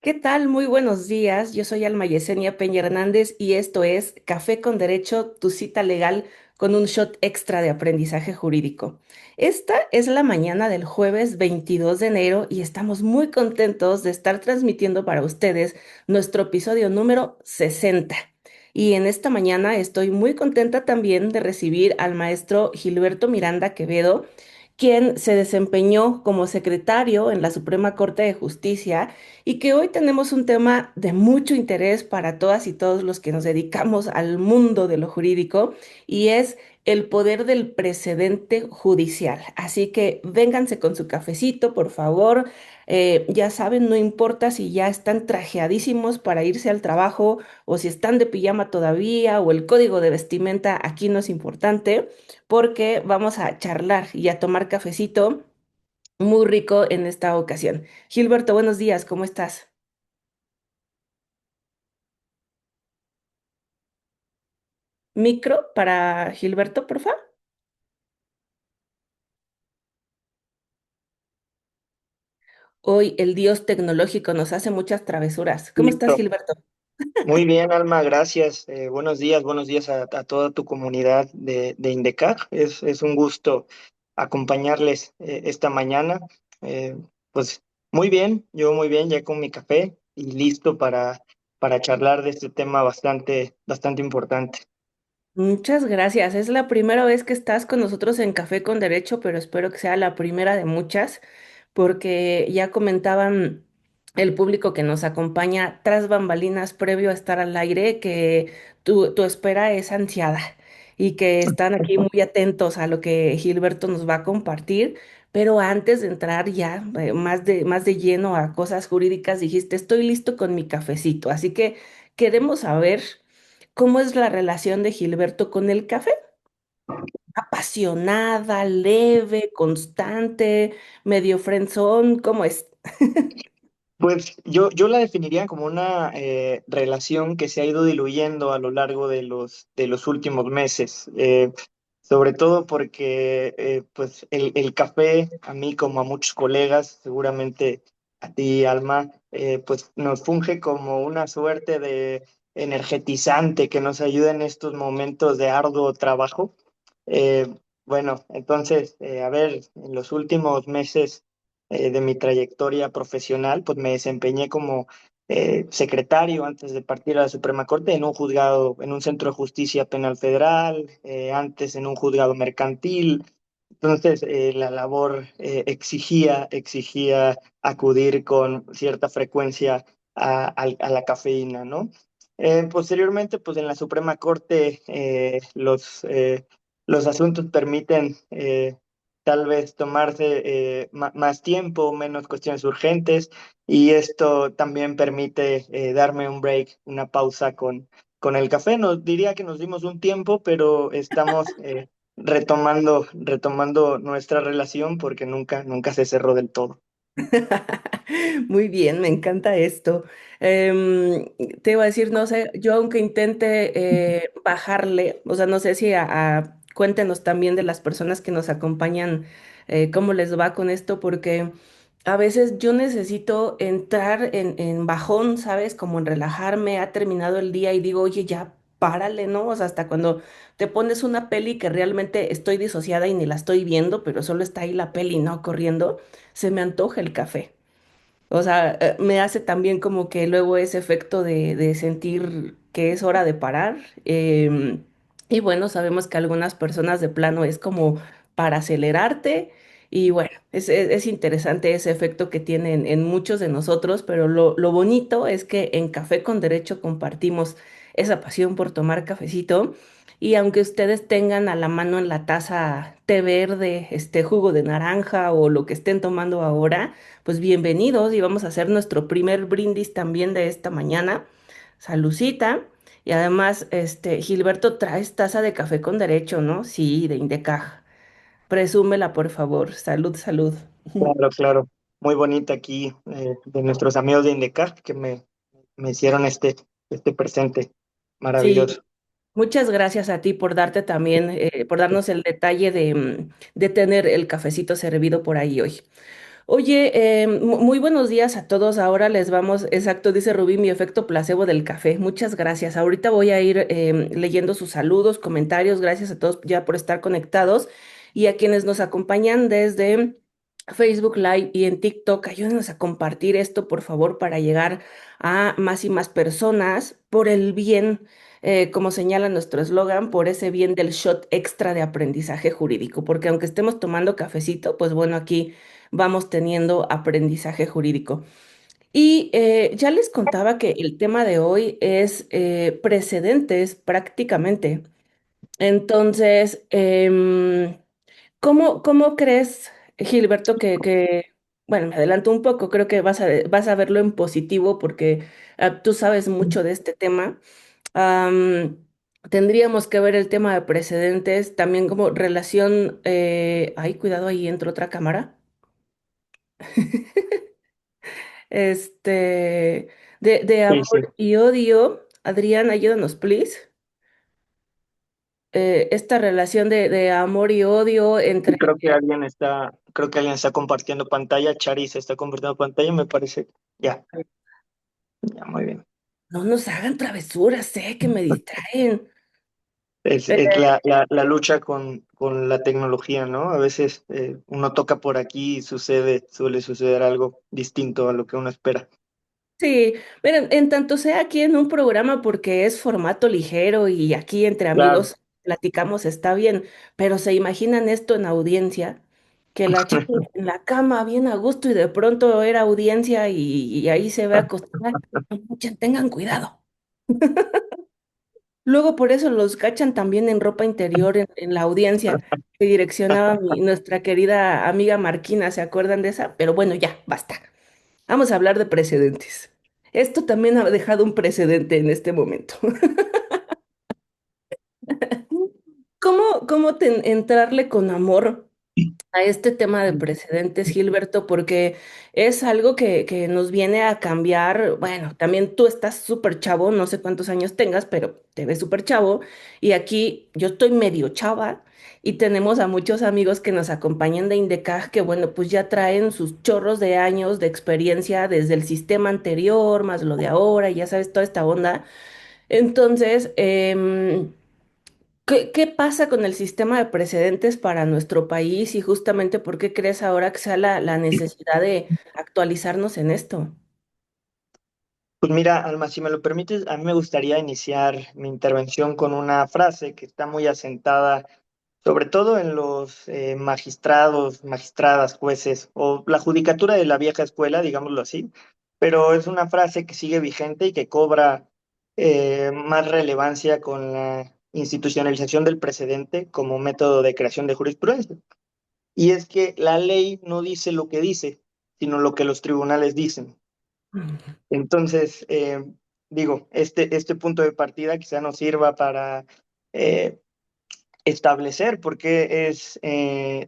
¿Qué tal? Muy buenos días. Yo soy Alma Yesenia Peña Hernández y esto es Café con Derecho, tu cita legal con un shot extra de aprendizaje jurídico. Esta es la mañana del jueves 22 de enero y estamos muy contentos de estar transmitiendo para ustedes nuestro episodio número 60. Y en esta mañana estoy muy contenta también de recibir al maestro Gilberto Miranda Quevedo, quien se desempeñó como secretario en la Suprema Corte de Justicia y que hoy tenemos un tema de mucho interés para todas y todos los que nos dedicamos al mundo de lo jurídico y es el poder del precedente judicial. Así que vénganse con su cafecito, por favor. Ya saben, no importa si ya están trajeadísimos para irse al trabajo o si están de pijama todavía o el código de vestimenta, aquí no es importante porque vamos a charlar y a tomar cafecito muy rico en esta ocasión. Gilberto, buenos días, ¿cómo estás? Micro para Gilberto, por favor. Hoy el dios tecnológico nos hace muchas travesuras. ¿Cómo estás, Listo. Gilberto? Muy bien, Alma, gracias. Buenos días a toda tu comunidad de INDECAR. Es un gusto acompañarles esta mañana. Eh, pues muy bien, yo muy bien, ya con mi café y listo para charlar de este tema bastante importante. Muchas gracias. Es la primera vez que estás con nosotros en Café con Derecho, pero espero que sea la primera de muchas, porque ya comentaban el público que nos acompaña tras bambalinas previo a estar al aire que tu espera es ansiada y que están aquí muy atentos a lo que Gilberto nos va a compartir. Pero antes de entrar ya más de lleno a cosas jurídicas, dijiste, estoy listo con mi cafecito. Así que queremos saber. ¿Cómo es la relación de Gilberto con el café? Apasionada, leve, constante, medio frenzón, ¿cómo es? Pues yo la definiría como una relación que se ha ido diluyendo a lo largo de los últimos meses, sobre todo porque pues el café, a mí como a muchos colegas, seguramente a ti, Alma, pues nos funge como una suerte de energetizante que nos ayuda en estos momentos de arduo trabajo. Eh, bueno, entonces, a ver, en los últimos meses de mi trayectoria profesional, pues me desempeñé como secretario antes de partir a la Suprema Corte en un juzgado, en un centro de justicia penal federal, antes en un juzgado mercantil. Entonces, la labor exigía acudir con cierta frecuencia a la cafeína, ¿no? Posteriormente, pues en la Suprema Corte, los asuntos permiten tal vez tomarse más tiempo, menos cuestiones urgentes, y esto también permite darme un break, una pausa con el café. Nos diría que nos dimos un tiempo, pero estamos retomando nuestra relación porque nunca se cerró del todo. Muy bien, me encanta esto. Em, Te iba a decir, no sé, yo aunque intente bajarle, o sea, no sé si cuéntenos también de las personas que nos acompañan, cómo les va con esto, porque a veces yo necesito entrar en bajón, ¿sabes? Como en relajarme, ha terminado el día y digo, oye, ya párale, ¿no? O sea, hasta cuando te pones una peli que realmente estoy disociada y ni la estoy viendo, pero solo está ahí la peli, ¿no? Corriendo, se me antoja el café. O sea, me hace también como que luego ese efecto de sentir que es hora de parar. Y bueno, sabemos que algunas personas de plano es como para acelerarte. Y bueno, es interesante ese efecto que tienen en muchos de nosotros, pero lo bonito es que en Café con Derecho compartimos esa pasión por tomar cafecito. Y aunque ustedes tengan a la mano en la taza té verde, este jugo de naranja o lo que estén tomando ahora, pues bienvenidos y vamos a hacer nuestro primer brindis también de esta mañana. Salucita. Y además, Gilberto, traes taza de café con derecho, ¿no? Sí, de Indecaj. Presúmela, por favor. Salud, salud. Claro, claro. Muy bonita aquí de nuestros amigos de Indecar que me hicieron este presente Sí, maravilloso. muchas gracias a ti por darte también, por darnos el detalle de tener el cafecito servido por ahí hoy. Oye, muy buenos días a todos. Ahora les vamos, exacto, dice Rubí, mi efecto placebo del café. Muchas gracias. Ahorita voy a ir leyendo sus saludos, comentarios. Gracias a todos ya por estar conectados y a quienes nos acompañan desde Facebook Live y en TikTok. Ayúdenos a compartir esto, por favor, para llegar a más y más personas por el bien, como señala nuestro eslogan, por ese bien del shot extra de aprendizaje jurídico. Porque aunque estemos tomando cafecito, pues bueno, aquí vamos teniendo aprendizaje jurídico. Y ya les contaba que el tema de hoy es precedentes prácticamente. Entonces, ¿cómo crees, Gilberto, bueno, me adelanto un poco, creo que vas a verlo en positivo porque tú sabes mucho de este tema. Am, Tendríamos que ver el tema de precedentes también como relación, ay, cuidado, ahí entra otra cámara. De Sí, sí. amor y odio. Adrián, ayúdanos, please. Esta relación de amor y odio entre... Creo que alguien está compartiendo pantalla. Charis está compartiendo pantalla, me parece. Ya, ya, muy bien. No nos hagan travesuras, sé que me distraen. Eh, Es la lucha con la tecnología, ¿no? A veces uno toca por aquí y suele suceder algo distinto a lo que uno espera. sí, miren, en tanto sea aquí en un programa porque es formato ligero y aquí entre Claro. amigos platicamos, está bien, pero se imaginan esto en audiencia, que la chica en la cama bien a gusto y de pronto era audiencia y ahí se ve acostada. No manchen, tengan cuidado. Luego por eso los cachan también en ropa interior en la audiencia que direccionaba nuestra querida amiga Marquina, ¿se acuerdan de esa? Pero bueno, ya, basta. Vamos a hablar de precedentes. Esto también ha dejado un precedente en este momento. ¿Cómo entrarle con amor a este tema de precedentes, Gilberto? Porque es algo que nos viene a cambiar. Bueno, también tú estás súper chavo, no sé cuántos años tengas, pero te ves súper chavo. Y aquí yo estoy medio chava y tenemos a muchos amigos que nos acompañan de Indecaj que, bueno, pues ya traen sus chorros de años de experiencia desde el sistema anterior, más lo de ahora, y ya sabes, toda esta onda. Entonces, ¿qué pasa con el sistema de precedentes para nuestro país y justamente por qué crees ahora que sea la necesidad de actualizarnos en esto? Pues mira, Alma, si me lo permites, a mí me gustaría iniciar mi intervención con una frase que está muy asentada, sobre todo en los magistrados, magistradas, jueces o la judicatura de la vieja escuela, digámoslo así, pero es una frase que sigue vigente y que cobra más relevancia con la institucionalización del precedente como método de creación de jurisprudencia. Y es que la ley no dice lo que dice, sino lo que los tribunales dicen. Mm. Entonces, digo, este punto de partida quizá nos sirva para eh, establecer por qué es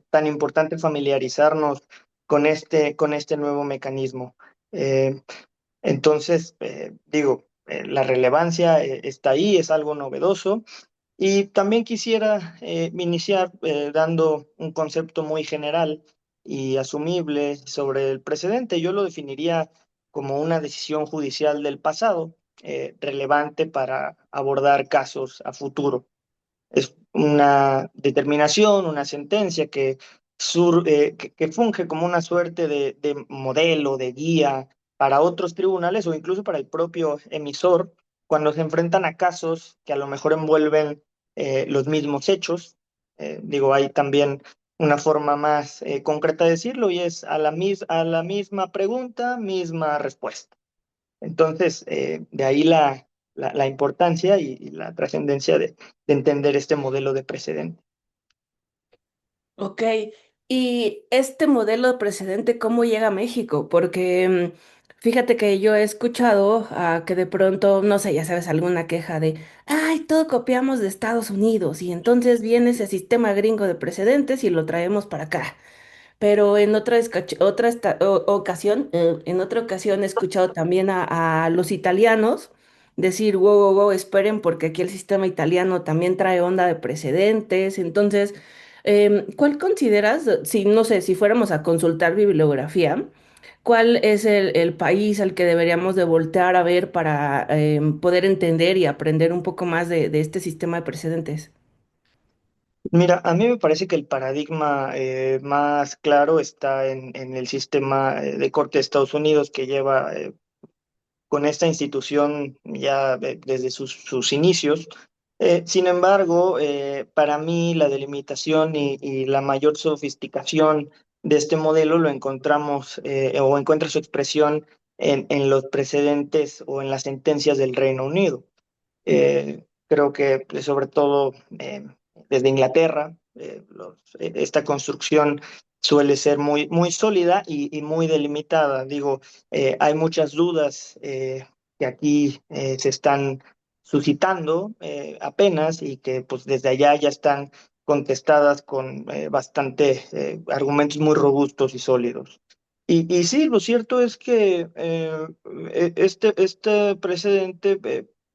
tan importante familiarizarnos con este nuevo mecanismo. Eh, la relevancia está ahí, es algo novedoso. Y también quisiera iniciar dando un concepto muy general y asumible sobre el precedente. Yo lo definiría como una decisión judicial del pasado, relevante para abordar casos a futuro. Es una determinación, una sentencia que funge como una suerte de modelo, de guía para otros tribunales o incluso para el propio emisor cuando se enfrentan a casos que a lo mejor envuelven los mismos hechos. Digo, hay también una forma más concreta de decirlo y es a la misma pregunta, misma respuesta. Entonces, de ahí la importancia y la trascendencia de entender este modelo de precedente. Ok, y este modelo de precedente, ¿cómo llega a México? Porque fíjate que yo he escuchado que de pronto, no sé, ya sabes, alguna queja de, ay, todo copiamos de Estados Unidos y entonces viene ese sistema gringo de precedentes y lo traemos para acá. Pero en ocasión, en otra ocasión he escuchado también a los italianos decir, wow, wow, wow, esperen, porque aquí el sistema italiano también trae onda de precedentes. Entonces, ¿Cuál consideras, si no sé, si fuéramos a consultar bibliografía, cuál es el país al que deberíamos de voltear a ver para poder entender y aprender un poco más de este sistema de precedentes? Mira, a mí me parece que el paradigma más claro está en el sistema de corte de Estados Unidos que lleva con esta institución ya desde sus inicios. Sin embargo, para mí la delimitación y la mayor sofisticación de este modelo lo encontramos o encuentra su expresión en los precedentes o en las sentencias del Reino Unido. Creo que sobre todo desde Inglaterra, esta construcción suele ser muy sólida y muy delimitada. Digo, hay muchas dudas que aquí se están suscitando apenas y que pues desde allá ya están contestadas con bastante argumentos muy robustos y sólidos. Y sí, lo cierto es que este precedente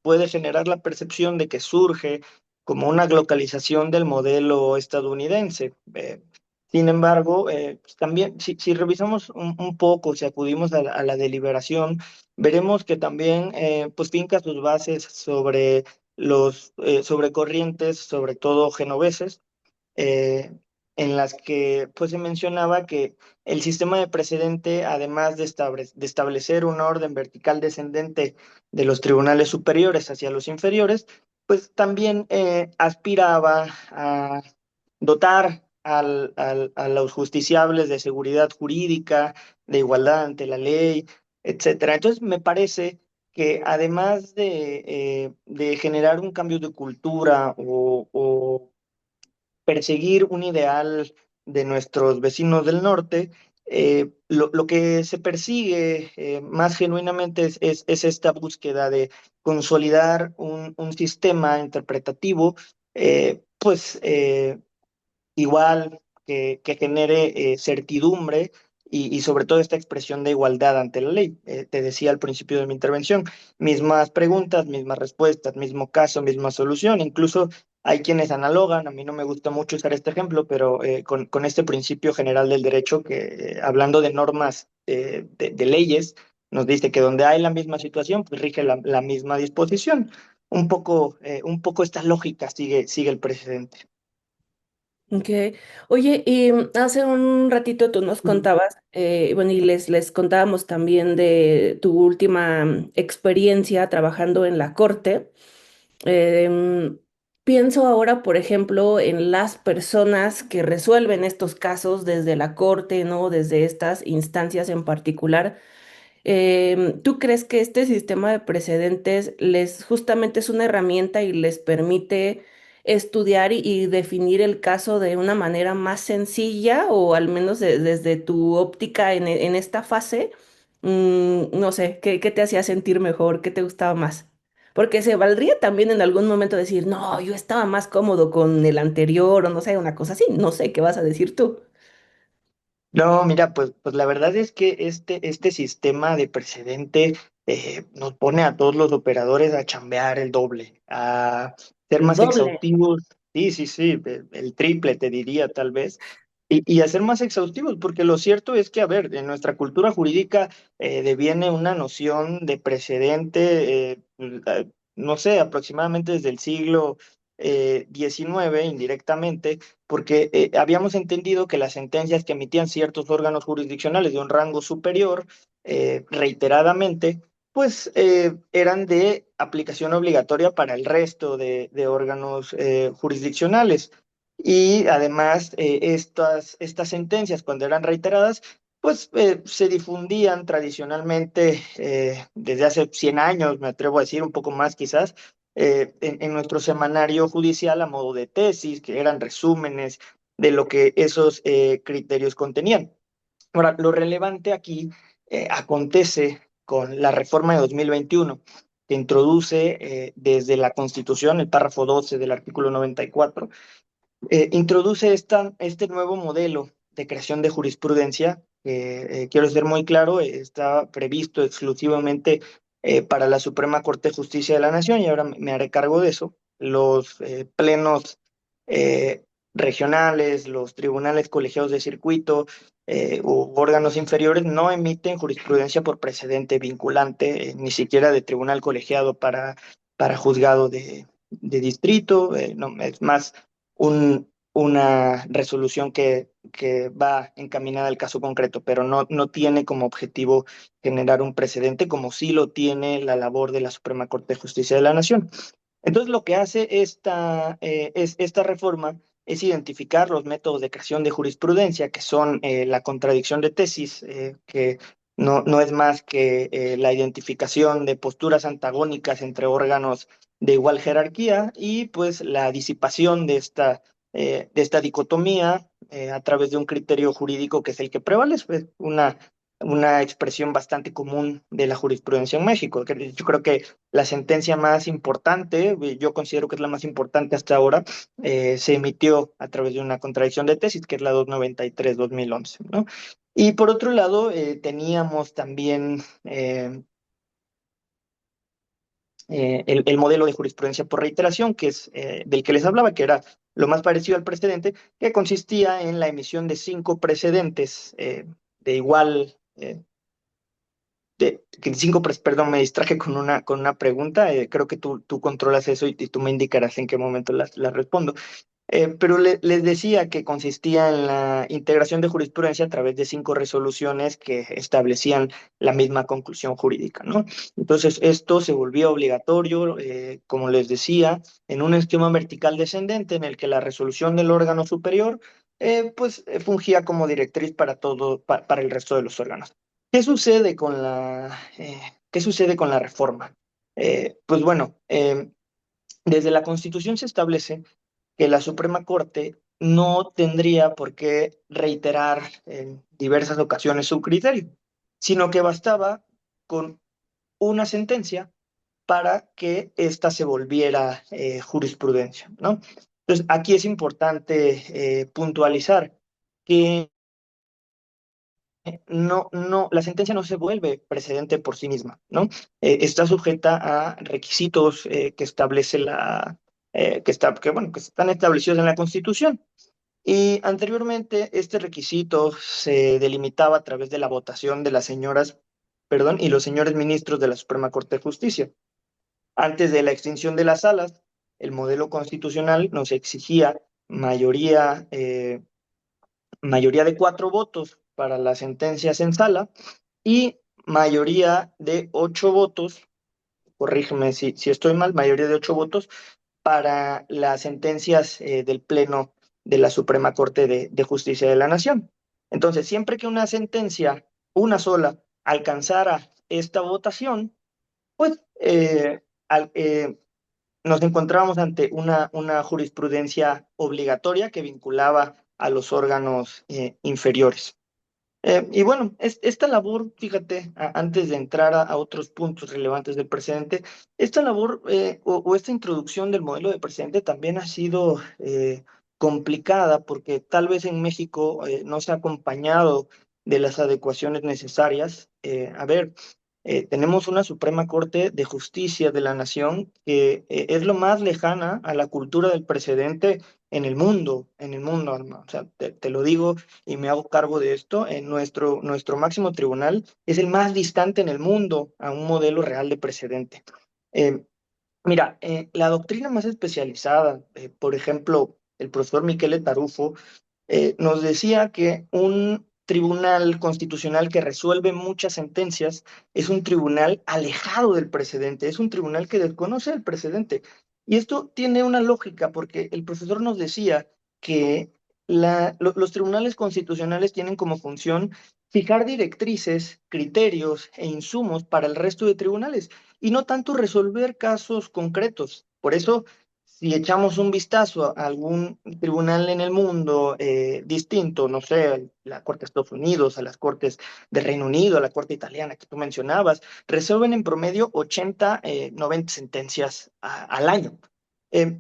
puede generar la percepción de que surge como una globalización del modelo estadounidense. Sin embargo, pues también, si revisamos un poco, si acudimos a la deliberación, veremos que también pues finca sus bases sobre sobre corrientes, sobre todo genoveses, eh, en las que pues se mencionaba que el sistema de precedente, además de establecer un orden vertical descendente de los tribunales superiores hacia los inferiores, pues también aspiraba a dotar a los justiciables de seguridad jurídica, de igualdad ante la ley, etcétera. Entonces, me parece que además de generar un cambio de cultura o perseguir un ideal de nuestros vecinos del norte, lo que se persigue más genuinamente es esta búsqueda de consolidar un sistema interpretativo, pues igual que genere certidumbre y sobre todo esta expresión de igualdad ante la ley. Te decía al principio de mi intervención, mismas preguntas, mismas respuestas, mismo caso, misma solución. Incluso hay quienes analogan, a mí no me gusta mucho usar este ejemplo, pero con este principio general del derecho que, hablando de normas de leyes, nos dice que donde hay la misma situación, pues rige la misma disposición. Un poco esta lógica sigue el precedente. Ok. Oye, y hace un ratito tú nos contabas, bueno, y les contábamos también de tu última experiencia trabajando en la corte. Em, Pienso ahora, por ejemplo, en las personas que resuelven estos casos desde la corte, ¿no? Desde estas instancias en particular. ¿Tú crees que este sistema de precedentes les justamente es una herramienta y les permite estudiar y definir el caso de una manera más sencilla o al menos desde tu óptica en esta fase? No sé, ¿qué te hacía sentir mejor? ¿Qué te gustaba más? Porque se valdría también en algún momento decir, no, yo estaba más cómodo con el anterior o no sé, una cosa así. No sé qué vas a decir tú. No, mira, pues la verdad es que este sistema de precedente nos pone a todos los operadores a chambear el doble, a ser El más doble. exhaustivos, sí, el triple te diría tal vez, y a ser más exhaustivos, porque lo cierto es que, a ver, en nuestra cultura jurídica deviene una noción de precedente, no sé, aproximadamente desde el siglo XIX, indirectamente porque habíamos entendido que las sentencias que emitían ciertos órganos jurisdiccionales de un rango superior reiteradamente, pues eran de aplicación obligatoria para el resto de órganos jurisdiccionales. Y además, estas sentencias, cuando eran reiteradas, pues se difundían tradicionalmente desde hace 100 años, me atrevo a decir, un poco más quizás, en nuestro semanario judicial a modo de tesis, que eran resúmenes de lo que esos criterios contenían. Ahora, lo relevante aquí acontece con la reforma de 2021, que introduce desde la Constitución, el párrafo 12 del artículo 94, introduce este nuevo modelo de creación de jurisprudencia, que quiero ser muy claro, está previsto exclusivamente para la Suprema Corte de Justicia de la Nación y ahora me haré cargo de eso. Los plenos regionales, los tribunales colegiados de circuito u órganos inferiores no emiten jurisprudencia por precedente vinculante, ni siquiera de tribunal colegiado para juzgado de distrito, no, es más una resolución que va encaminada al caso concreto, pero no tiene como objetivo generar un precedente como sí lo tiene la labor de la Suprema Corte de Justicia de la Nación. Entonces, lo que hace esta reforma es identificar los métodos de creación de jurisprudencia, que son la contradicción de tesis, que no es más que la identificación de posturas antagónicas entre órganos de igual jerarquía y pues la disipación de esta dicotomía a través de un criterio jurídico que es el que prevalece, pues, una expresión bastante común de la jurisprudencia en México. Yo creo que la sentencia más importante, yo considero que es la más importante hasta ahora, se emitió a través de una contradicción de tesis, que es la 293/2011, ¿no? Y por otro lado, teníamos también el modelo de jurisprudencia por reiteración, que es del que les hablaba, que era lo más parecido al precedente, que consistía en la emisión de 5 precedentes de igual perdón, me distraje con una pregunta. Creo que tú controlas eso y tú me indicarás en qué momento las respondo. Pero les decía que consistía en la integración de jurisprudencia a través de 5 resoluciones que establecían la misma conclusión jurídica, ¿no? Entonces, esto se volvió obligatorio, como les decía, en un esquema vertical descendente en el que la resolución del órgano superior, fungía como directriz para para el resto de los órganos. ¿Qué sucede qué sucede con la reforma? Pues bueno, desde la Constitución se establece que la Suprema Corte no tendría por qué reiterar en diversas ocasiones su criterio, sino que bastaba con una sentencia para que ésta se volviera jurisprudencia, ¿no? Entonces, aquí es importante puntualizar que la sentencia no se vuelve precedente por sí misma, ¿no? Está sujeta a requisitos que establece bueno, que están establecidos en la Constitución. Y anteriormente, este requisito se delimitaba a través de la votación de las señoras, perdón, y los señores ministros de la Suprema Corte de Justicia. Antes de la extinción de las salas, el modelo constitucional nos exigía mayoría de 4 votos para las sentencias en sala y mayoría de 8 votos, corrígeme si estoy mal, mayoría de 8 votos para las sentencias del Pleno de la Suprema Corte de Justicia de la Nación. Entonces, siempre que una sentencia, una sola, alcanzara esta votación, pues nos encontramos ante una jurisprudencia obligatoria que vinculaba a los órganos inferiores. Y bueno, esta labor, fíjate, antes de entrar a otros puntos relevantes del presidente, esta labor o esta introducción del modelo de presidente también ha sido complicada porque tal vez en México no se ha acompañado de las adecuaciones necesarias. A ver, tenemos una Suprema Corte de Justicia de la Nación que es lo más lejana a la cultura del precedente en el mundo, Alma. O sea, te lo digo y me hago cargo de esto. Nuestro máximo tribunal es el más distante en el mundo a un modelo real de precedente. Eh, Mira, la doctrina más especializada, por ejemplo, el profesor Michele Tarufo, nos decía que un tribunal constitucional que resuelve muchas sentencias es un tribunal alejado del precedente, es un tribunal que desconoce el precedente. Y esto tiene una lógica porque el profesor nos decía que los tribunales constitucionales tienen como función fijar directrices, criterios e insumos para el resto de tribunales y no tanto resolver casos concretos. Por eso, si echamos un vistazo a algún tribunal en el mundo distinto, no sé, la Corte de Estados Unidos, a las Cortes de Reino Unido, a la Corte italiana que tú mencionabas, resuelven en promedio 80, 90 sentencias al año.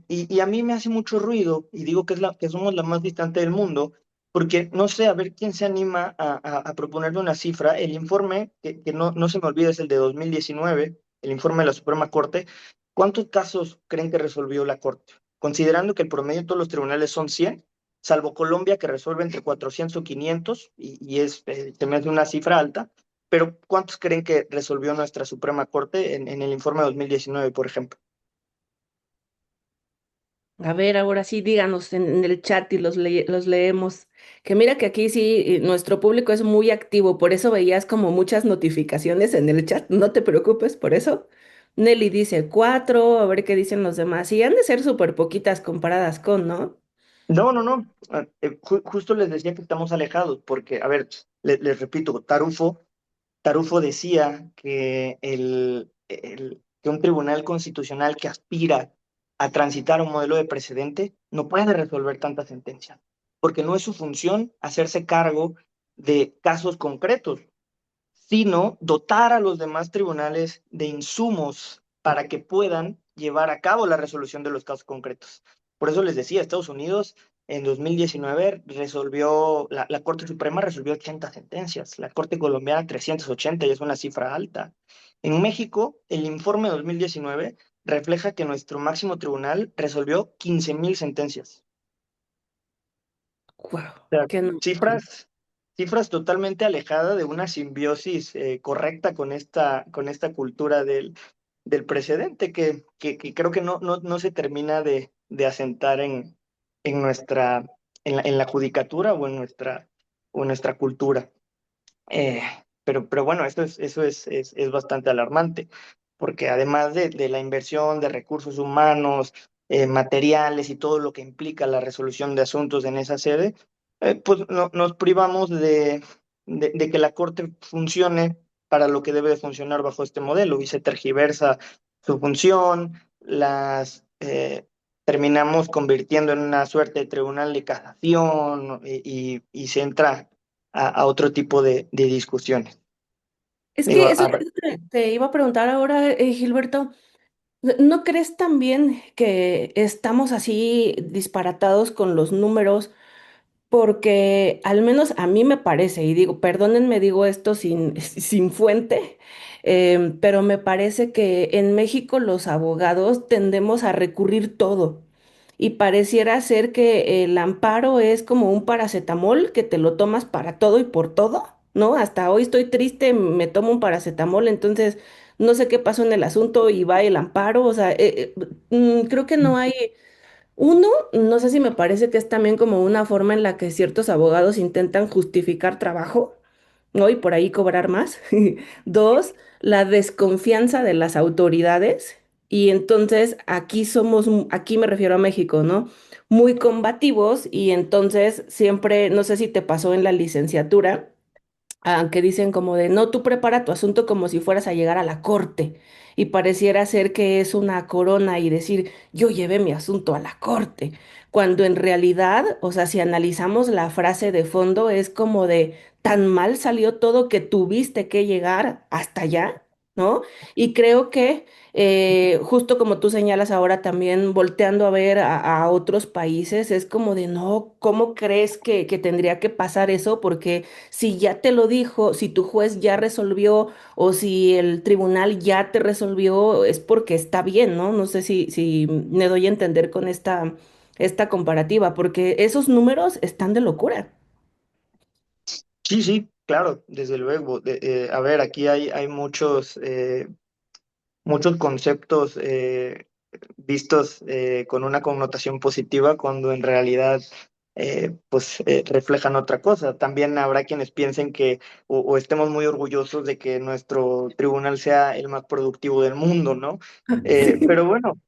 Y a mí me hace mucho ruido, y digo que somos la más distante del mundo, porque no sé, a ver quién se anima a proponerme una cifra. El informe, que no se me olvida, es el de 2019, el informe de la Suprema Corte. ¿Cuántos casos creen que resolvió la Corte? Considerando que el promedio de todos los tribunales son 100, salvo Colombia que resuelve entre 400 o 500, se me hace una cifra alta, pero ¿cuántos creen que resolvió nuestra Suprema Corte en el informe de 2019, por ejemplo? A ver, ahora sí, díganos en el chat y los leemos. Que mira que aquí sí, nuestro público es muy activo, por eso veías como muchas notificaciones en el chat, no te preocupes por eso. Nelly dice cuatro, a ver qué dicen los demás. Y han de ser súper poquitas comparadas con, ¿no? No, no, no. Justo les decía que estamos alejados, porque, a ver, les repito, Tarufo decía que, que un tribunal constitucional que aspira a transitar un modelo de precedente no puede resolver tantas sentencias, porque no es su función hacerse cargo de casos concretos, sino dotar a los demás tribunales de insumos para que puedan llevar a cabo la resolución de los casos concretos. Por eso les decía, Estados Unidos en 2019 resolvió, la Corte Suprema resolvió 80 sentencias, la Corte Colombiana 380 y es una cifra alta. En México, el informe de 2019 refleja que nuestro máximo tribunal resolvió 15,000 sentencias. Wow, O sea, qué no. cifras totalmente alejadas de una simbiosis correcta con esta cultura del precedente que creo que no se termina de asentar en en la judicatura o en nuestra cultura. Eh, pero bueno, es bastante alarmante, porque además de la inversión de recursos humanos, materiales y todo lo que implica la resolución de asuntos en esa sede, pues nos privamos de que la Corte funcione para lo que debe de funcionar bajo este modelo y se tergiversa su función, terminamos convirtiendo en una suerte de tribunal de casación y se entra a otro tipo de discusiones. Es Digo, que a ver, eso te iba a preguntar ahora, Gilberto. ¿No crees también que estamos así disparatados con los números? Porque al menos a mí me parece, y digo, perdónenme, digo esto sin, sin fuente, pero me parece que en México los abogados tendemos a recurrir todo. Y pareciera ser que el amparo es como un paracetamol que te lo tomas para todo y por todo, ¿no? Hasta hoy estoy triste, me tomo un paracetamol, entonces no sé qué pasó en el asunto y va el amparo. O sea, creo que no hay. Uno, no sé si me parece que es también como una forma en la que ciertos abogados intentan justificar trabajo, ¿no? Y por ahí cobrar más. Dos, la desconfianza de las autoridades. Y entonces aquí somos, aquí me refiero a México, ¿no? Muy combativos y entonces siempre, no sé si te pasó en la licenciatura que dicen como de, no, tú prepara tu asunto como si fueras a llegar a la corte. Y pareciera ser que es una corona y decir, yo llevé mi asunto a la corte. Cuando en realidad, o sea, si analizamos la frase de fondo, es como de, tan mal salió todo que tuviste que llegar hasta allá, ¿no? Y creo que, justo como tú señalas ahora también, volteando a ver a otros países, es como de, no, ¿cómo crees que tendría que pasar eso? Porque si ya te lo dijo, si tu juez ya resolvió o si el tribunal ya te resolvió, es porque está bien, ¿no? No sé si me doy a entender con esta comparativa, porque esos números están de locura. sí, sí, claro, desde luego. A ver, aquí hay muchos conceptos vistos con una connotación positiva cuando en realidad reflejan otra cosa. También habrá quienes piensen que o estemos muy orgullosos de que nuestro tribunal sea el más productivo del mundo, ¿no? Pero bueno,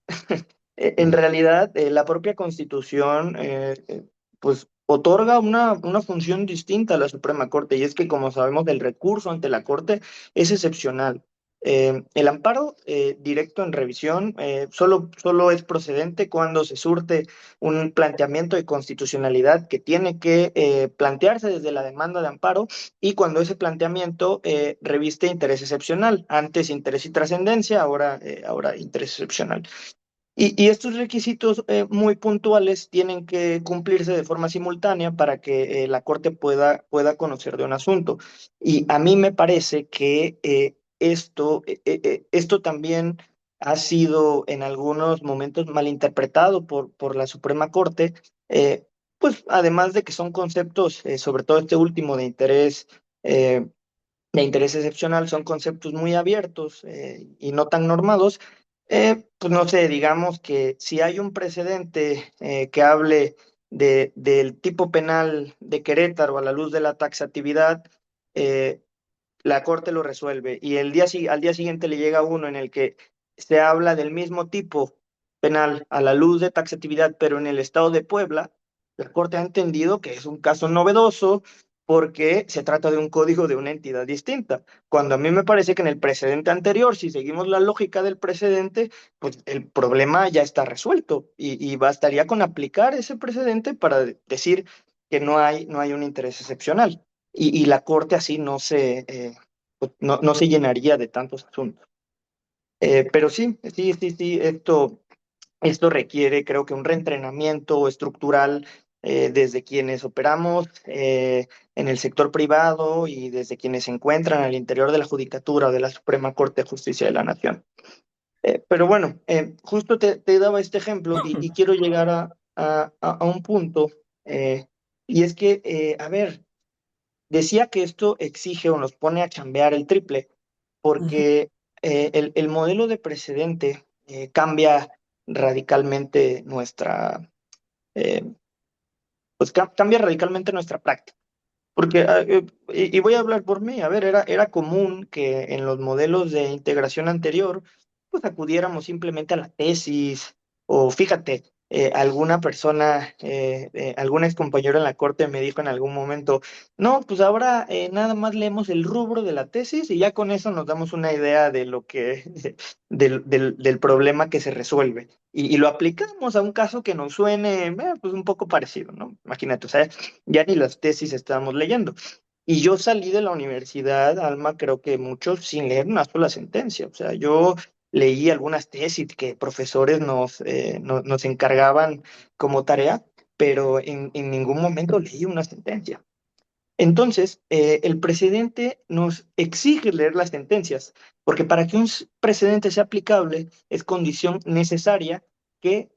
en realidad la propia Constitución pues otorga una función distinta a la Suprema Corte y es que como sabemos el recurso ante la Corte es excepcional. El amparo directo en revisión solo es procedente cuando se surte un planteamiento de constitucionalidad que tiene que plantearse desde la demanda de amparo y cuando ese planteamiento reviste interés excepcional. Antes interés y trascendencia, ahora interés excepcional. Y estos requisitos muy puntuales tienen que cumplirse de forma simultánea para que la Corte pueda conocer de un asunto. Y a mí me parece que esto también ha sido en algunos momentos malinterpretado por la Suprema Corte, pues además de que son conceptos, sobre todo este último eh, de interés excepcional, son conceptos muy abiertos y no tan normados. Pues no sé, digamos que si hay un precedente que hable del tipo penal de Querétaro a la luz de la taxatividad, eh, la corte lo resuelve y al día siguiente le llega uno en el que se habla del mismo tipo penal a la luz de taxatividad, pero en el estado de Puebla, la corte ha entendido que es un caso novedoso porque se trata de un código de una entidad distinta. Cuando a mí me parece que en el precedente anterior, si seguimos la lógica del precedente, pues el problema ya está resuelto y bastaría con aplicar ese precedente para decir que no hay un interés excepcional y la corte así pues, no se llenaría de tantos asuntos. Pero sí, esto requiere, creo que un reentrenamiento estructural desde quienes operamos en el sector privado y desde quienes se encuentran al interior de la Judicatura o de la Suprema Corte de Justicia de la Nación. Pero bueno, justo te daba este ejemplo y quiero llegar a un punto, y es que, a ver, decía que esto exige o nos pone a chambear el triple, Ujú, porque el modelo de precedente cambia radicalmente eh, cambia radicalmente nuestra práctica. Porque, y voy a hablar por mí, a ver, era común que en los modelos de integración anterior, pues acudiéramos simplemente a la tesis, o fíjate, alguna persona, algún ex compañero en la corte me dijo en algún momento, no, pues ahora nada más leemos el rubro de la tesis y ya con eso nos damos una idea de lo que, del problema que se resuelve. Y lo aplicamos a un caso que nos suene, pues un poco parecido, ¿no? Imagínate, o sea, ya ni las tesis estábamos leyendo. Y yo salí de la universidad, Alma, creo que muchos sin leer una sola sentencia. O sea, yo leí algunas tesis que profesores nos encargaban como tarea, pero en ningún momento leí una sentencia. Entonces, el precedente nos exige leer las sentencias, porque para que un precedente sea aplicable es condición necesaria que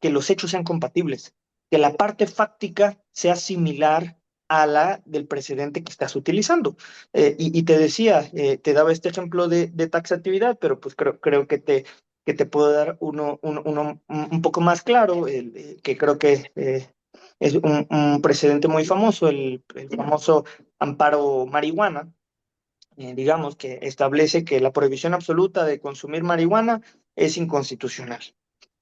que los hechos sean compatibles, que la parte fáctica sea similar a la del precedente que estás utilizando. Y te decía, te daba este ejemplo de taxatividad, pero pues creo que te puedo dar uno un poco más claro, que creo que es un precedente muy famoso, el famoso amparo marihuana, digamos, que establece que la prohibición absoluta de consumir marihuana es inconstitucional.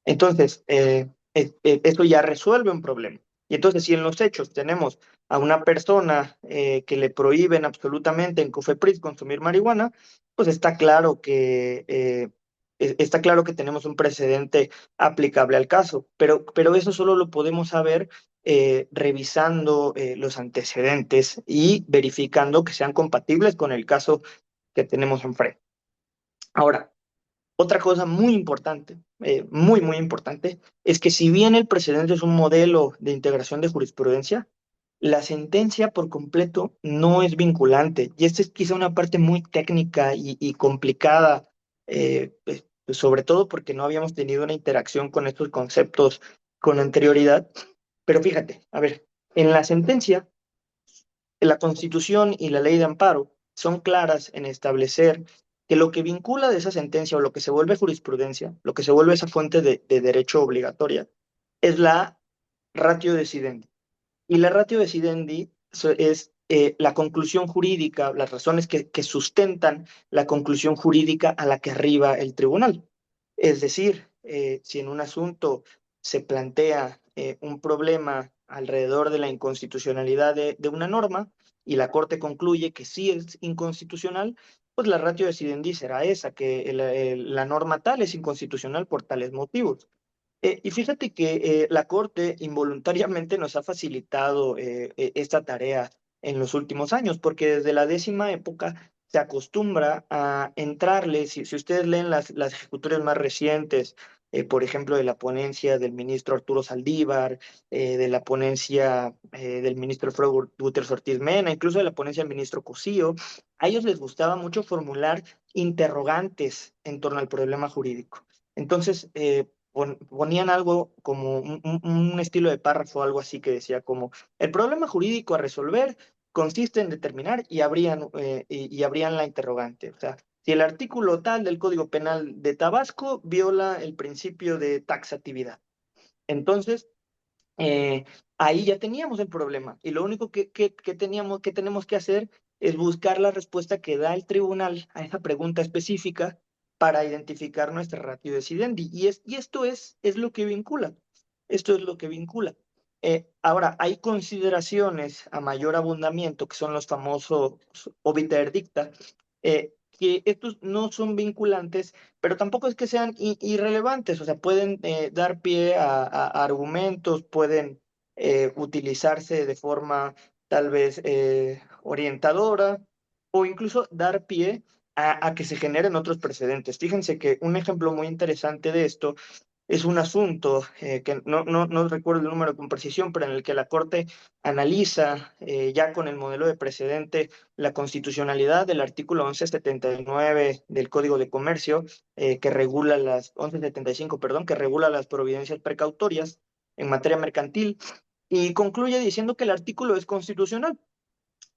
Entonces, esto ya resuelve un problema. Y entonces, si en los hechos tenemos a una persona que le prohíben absolutamente en COFEPRIS consumir marihuana, pues está claro que tenemos un precedente aplicable al caso. Pero eso solo lo podemos saber revisando los antecedentes y verificando que sean compatibles con el caso que tenemos enfrente. Ahora, otra cosa muy importante, muy importante, es que si bien el precedente es un modelo de integración de jurisprudencia, la sentencia por completo no es vinculante. Y esta es quizá una parte muy técnica y complicada, pues, sobre todo porque no habíamos tenido una interacción con estos conceptos con anterioridad. Pero fíjate, a ver, en la sentencia, la Constitución y la Ley de Amparo son claras en establecer que lo que vincula de esa sentencia o lo que se vuelve jurisprudencia, lo que se vuelve esa fuente de derecho obligatoria, es la ratio decidendi. Y la ratio decidendi es la conclusión jurídica, las razones que sustentan la conclusión jurídica a la que arriba el tribunal. Es decir, si en un asunto se plantea un problema alrededor de la inconstitucionalidad de una norma y la Corte concluye que sí es inconstitucional, pues la ratio decidendi será esa, que la norma tal es inconstitucional por tales motivos. Y fíjate que la Corte involuntariamente nos ha facilitado esta tarea en los últimos años, porque desde la décima época se acostumbra a entrarle, si ustedes leen las ejecutorias más recientes, por ejemplo, de la ponencia del ministro Arturo Saldívar, de la ponencia del ministro Alfredo Gutiérrez Ortiz Mena, incluso de la ponencia del ministro Cosío, a ellos les gustaba mucho formular interrogantes en torno al problema jurídico. Entonces, ponían algo como un estilo de párrafo, algo así que decía como, el problema jurídico a resolver consiste en determinar y abrían la interrogante. O sea, si el artículo tal del Código Penal de Tabasco viola el principio de taxatividad. Entonces, eh, ahí ya teníamos el problema y lo único que tenemos que hacer es buscar la respuesta que da el tribunal a esa pregunta específica para identificar nuestra ratio decidendi. Y esto es lo que vincula. Esto es lo que vincula. Ahora, hay consideraciones a mayor abundamiento, que son los famosos obiter dicta, que estos no son vinculantes, pero tampoco es que sean irrelevantes, o sea, pueden dar pie a argumentos, pueden utilizarse de forma tal vez orientadora o incluso dar pie a que se generen otros precedentes. Fíjense que un ejemplo muy interesante de esto es un asunto que no recuerdo el número con precisión, pero en el que la Corte analiza ya con el modelo de precedente la constitucionalidad del artículo 1179 del Código de Comercio, que regula 1175, perdón, que regula las providencias precautorias en materia mercantil, y concluye diciendo que el artículo es constitucional.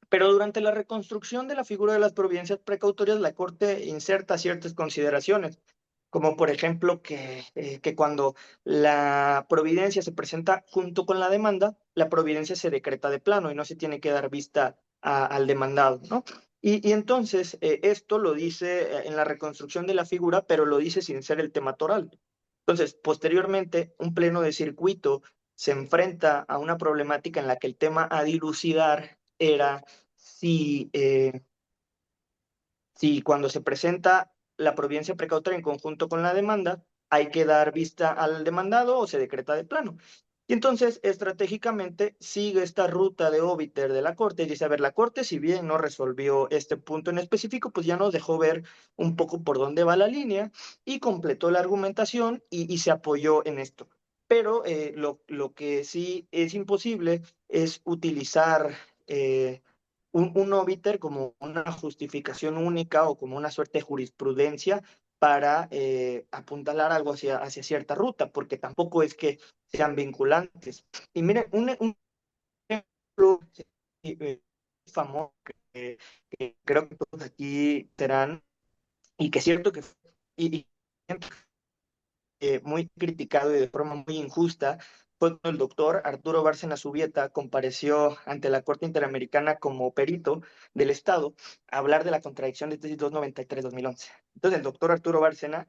Pero durante la reconstrucción de la figura de las providencias precautorias, la Corte inserta ciertas consideraciones, como por ejemplo que cuando la providencia se presenta junto con la demanda, la providencia se decreta de plano y no se tiene que dar vista al demandado, ¿no? Y entonces esto lo dice en la reconstrucción de la figura, pero lo dice sin ser el tema toral. Entonces, posteriormente, un pleno de circuito se enfrenta a una problemática en la que el tema a dilucidar era si, si cuando se presenta la providencia precautoria en conjunto con la demanda, hay que dar vista al demandado o se decreta de plano. Y entonces, estratégicamente, sigue esta ruta de óbiter de la Corte y dice, a ver, la Corte, si bien no resolvió este punto en específico, pues ya nos dejó ver un poco por dónde va la línea y completó la argumentación y se apoyó en esto. Pero lo que sí es imposible es utilizar un obiter como una justificación única o como una suerte de jurisprudencia para apuntalar algo hacia cierta ruta, porque tampoco es que sean vinculantes. Y miren, un ejemplo eh, famoso que creo que todos aquí serán, y que es cierto que y muy criticado y de forma muy injusta, fue cuando el doctor Arturo Bárcena Subieta compareció ante la Corte Interamericana como perito del Estado a hablar de la contradicción de tesis 293-2011. Entonces, el doctor Arturo Bárcena,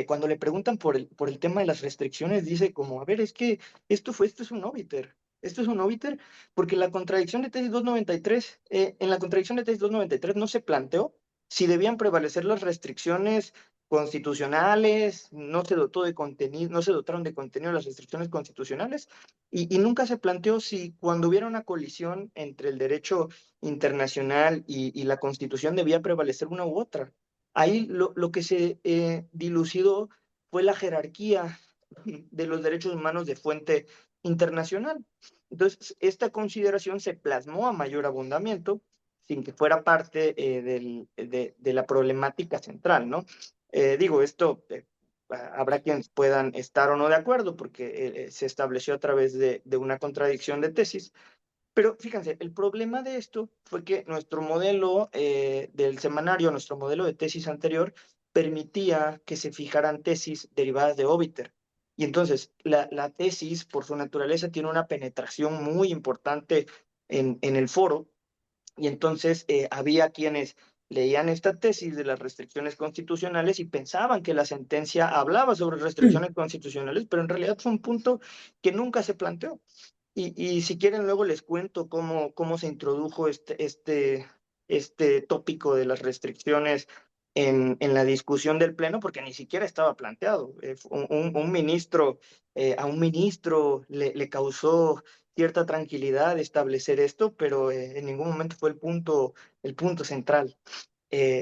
cuando le preguntan por el tema de las restricciones, dice como, a ver, es que esto es un óbiter. Esto es un óbiter porque la contradicción de tesis 293, en la contradicción de tesis 293 no se planteó si debían prevalecer las restricciones constitucionales, no se dotó de contenido, no se dotaron de contenido las restricciones constitucionales y nunca se planteó si cuando hubiera una colisión entre el derecho internacional y la constitución debía prevalecer una u otra. Ahí lo que se dilucidó fue la jerarquía de los derechos humanos de fuente internacional. Entonces, esta consideración se plasmó a mayor abundamiento sin que fuera parte de la problemática central, ¿no? Digo, esto habrá quienes puedan estar o no de acuerdo porque se estableció a través de una contradicción de tesis, pero fíjense, el problema de esto fue que nuestro modelo del semanario, nuestro modelo de tesis anterior, permitía que se fijaran tesis derivadas de óbiter. Y entonces, la tesis, por su naturaleza, tiene una penetración muy importante en el foro, y entonces había quienes leían esta tesis de las restricciones constitucionales y pensaban que la sentencia hablaba sobre restricciones constitucionales, pero en realidad fue un punto que nunca se planteó. Y si quieren, luego les cuento cómo se introdujo este tópico de las restricciones en la discusión del Pleno, porque ni siquiera estaba planteado. Un ministro, a un ministro le causó cierta tranquilidad establecer esto, pero en ningún momento fue el punto central.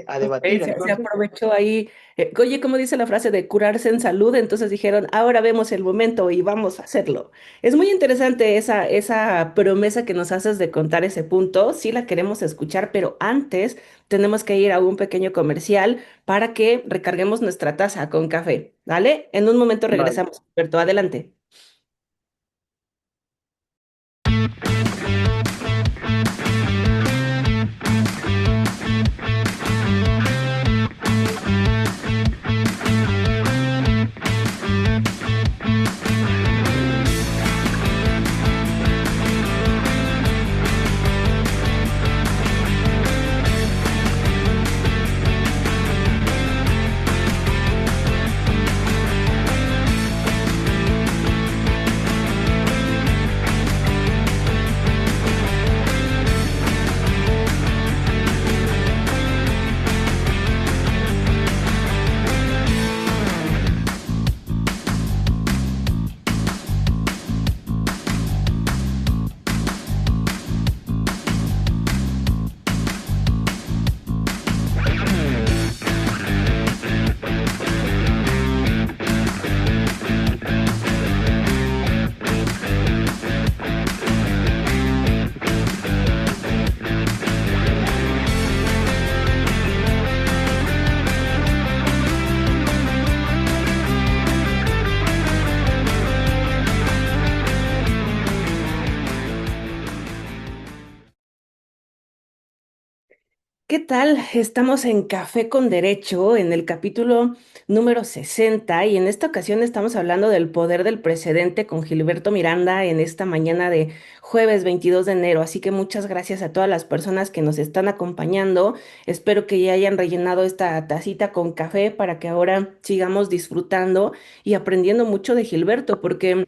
a Ok, debatir. se Entonces, aprovechó ahí. Oye, ¿cómo dice la frase de curarse en salud? Entonces dijeron, ahora vemos el momento y vamos a hacerlo. Es muy interesante esa promesa que nos haces de contar ese punto. Sí la queremos escuchar, pero antes tenemos que ir a un pequeño comercial para que recarguemos nuestra taza con café. ¿Vale? En un momento vale. regresamos. Alberto, adelante. ¿Qué tal? Estamos en Café con Derecho, en el capítulo número 60 y en esta ocasión estamos hablando del poder del precedente con Gilberto Miranda en esta mañana de jueves 22 de enero. Así que muchas gracias a todas las personas que nos están acompañando. Espero que ya hayan rellenado esta tacita con café para que ahora sigamos disfrutando y aprendiendo mucho de Gilberto, porque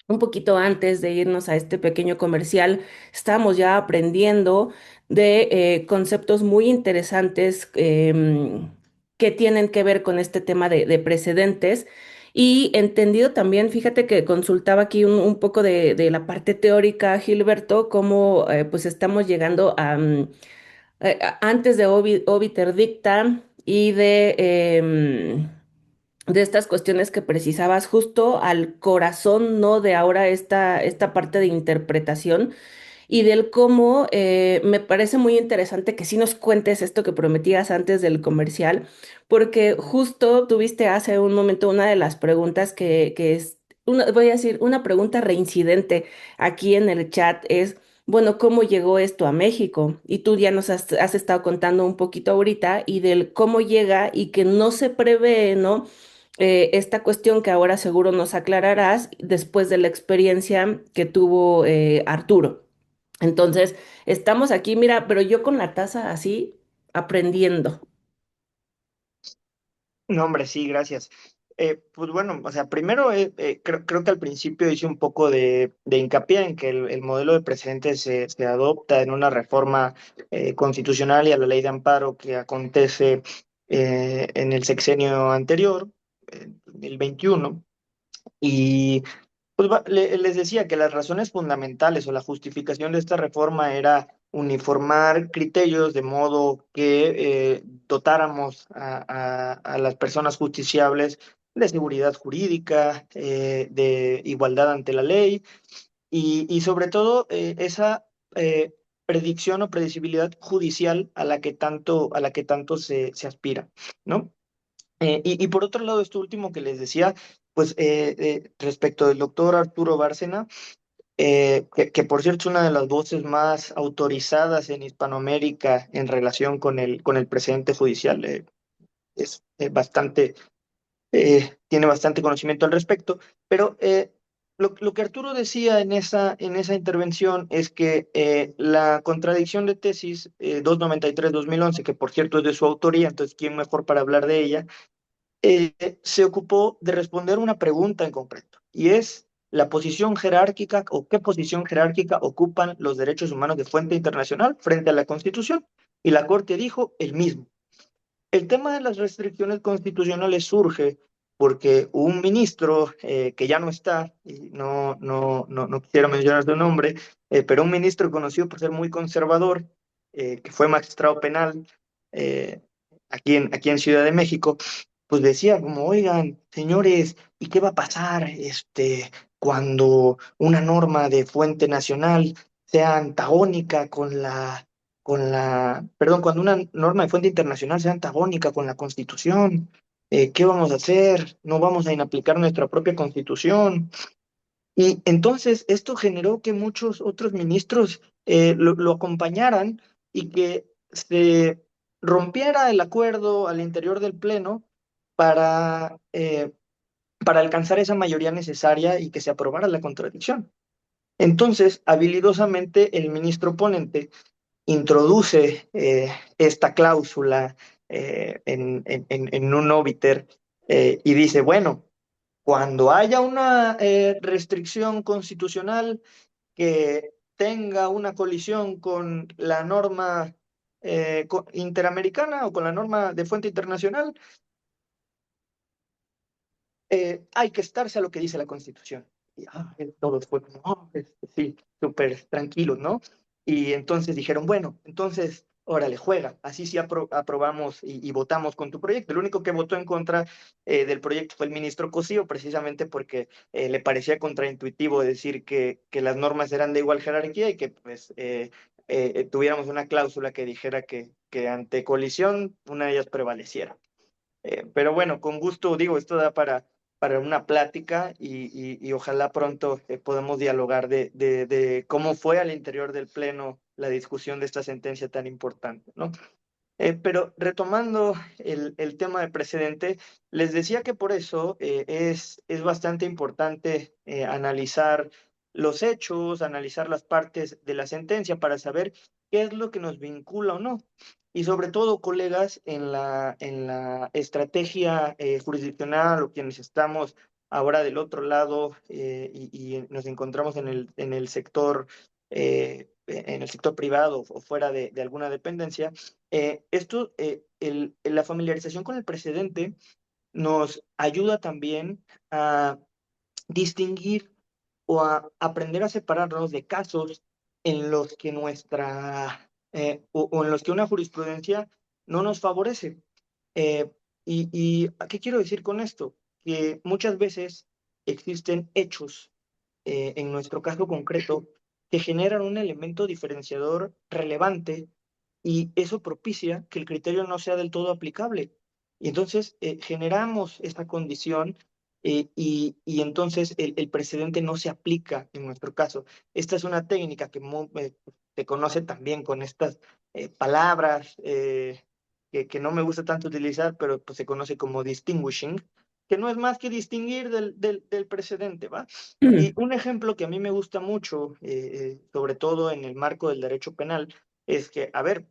un poquito antes de irnos a este pequeño comercial, estábamos ya aprendiendo de conceptos muy interesantes que tienen que ver con este tema de precedentes. Y entendido también, fíjate que consultaba aquí un poco de la parte teórica, Gilberto, cómo pues estamos llegando a, antes de Obiter Dicta y de estas cuestiones que precisabas justo al corazón, ¿no? De ahora esta parte de interpretación y del cómo me parece muy interesante que sí nos cuentes esto que prometías antes del comercial, porque justo tuviste hace un momento una de las preguntas que es, voy a decir, una pregunta reincidente aquí en el chat es, bueno, ¿cómo llegó esto a México? Y tú ya nos has estado contando un poquito ahorita y del cómo llega y que no se prevé, ¿no? Esta cuestión que ahora seguro nos aclararás después de la experiencia que tuvo Arturo. Entonces, estamos aquí, mira, pero yo con la taza así, aprendiendo. No, hombre, sí, gracias. Pues bueno, o sea, primero creo que al principio hice un poco de hincapié en que el modelo de precedentes se adopta en una reforma constitucional y a la ley de amparo que acontece en el sexenio anterior, 2021. Y pues les decía que las razones fundamentales o la justificación de esta reforma era uniformar criterios de modo que dotáramos a las personas justiciables de seguridad jurídica, de igualdad ante la ley y sobre todo esa predicción o predecibilidad judicial a la que tanto se aspira, ¿no? Y por otro lado, esto último que les decía, pues respecto del doctor Arturo Bárcena, que por cierto es una de las voces más autorizadas en Hispanoamérica en relación con el precedente judicial, es bastante, tiene bastante conocimiento al respecto, pero lo que Arturo decía en esa intervención es que la contradicción de tesis 293-2011, que por cierto es de su autoría, entonces, ¿quién mejor para hablar de ella? Se ocupó de responder una pregunta en concreto, y es la posición jerárquica o qué posición jerárquica ocupan los derechos humanos de fuente internacional frente a la Constitución. Y la Corte dijo el mismo. El tema de las restricciones constitucionales surge porque un ministro que ya no está, y no quisiera mencionar su nombre, pero un ministro conocido por ser muy conservador, que fue magistrado penal, eh, aquí en Ciudad de México, pues decía como, oigan, señores, ¿y qué va a pasar cuando una norma de fuente nacional sea antagónica perdón, cuando una norma de fuente internacional sea antagónica con la Constitución? ¿Qué vamos a hacer? ¿No vamos a inaplicar nuestra propia Constitución? Y entonces esto generó que muchos otros ministros lo acompañaran y que se rompiera el acuerdo al interior del Pleno para, eh, para alcanzar esa mayoría necesaria y que se aprobara la contradicción. Entonces, habilidosamente, el ministro ponente introduce esta cláusula en un obiter y dice, bueno, cuando haya una restricción constitucional que tenga una colisión con la norma interamericana o con la norma de fuente internacional, hay que estarse a lo que dice la Constitución. Y todos fue como, sí, súper tranquilos, ¿no? Y entonces dijeron, bueno, entonces, órale, juega. Así sí aprobamos y votamos con tu proyecto. El único que votó en contra del proyecto fue el ministro Cosío, precisamente porque le parecía contraintuitivo decir que las normas eran de igual jerarquía y que pues tuviéramos una cláusula que dijera que ante colisión una de ellas prevaleciera. Pero bueno, con gusto, digo, esto da para una plática y ojalá pronto podamos dialogar de cómo fue al interior del Pleno la discusión de esta sentencia tan importante, ¿no? Pero retomando el tema de precedente, les decía que por eso es bastante importante analizar los hechos, analizar las partes de la sentencia para saber qué es lo que nos vincula o no. Y sobre todo, colegas, en la estrategia jurisdiccional o quienes estamos ahora del otro lado y nos encontramos en el sector privado o fuera de alguna dependencia, la familiarización con el precedente nos ayuda también a distinguir o a aprender a separarnos de casos en los que o en los que una jurisprudencia no nos favorece. Eh, y ¿a qué quiero decir con esto? Que muchas veces existen hechos, en nuestro caso concreto, que generan un elemento diferenciador relevante y eso propicia que el criterio no sea del todo aplicable. Y entonces generamos esta condición y entonces el precedente no se aplica en nuestro caso. Esta es una técnica que se conoce también con estas palabras que no me gusta tanto utilizar, pero pues, se conoce como distinguishing, que no es más que distinguir del precedente, ¿va? Y un ejemplo que a mí me gusta mucho, sobre todo en el marco del derecho penal, es que, a ver,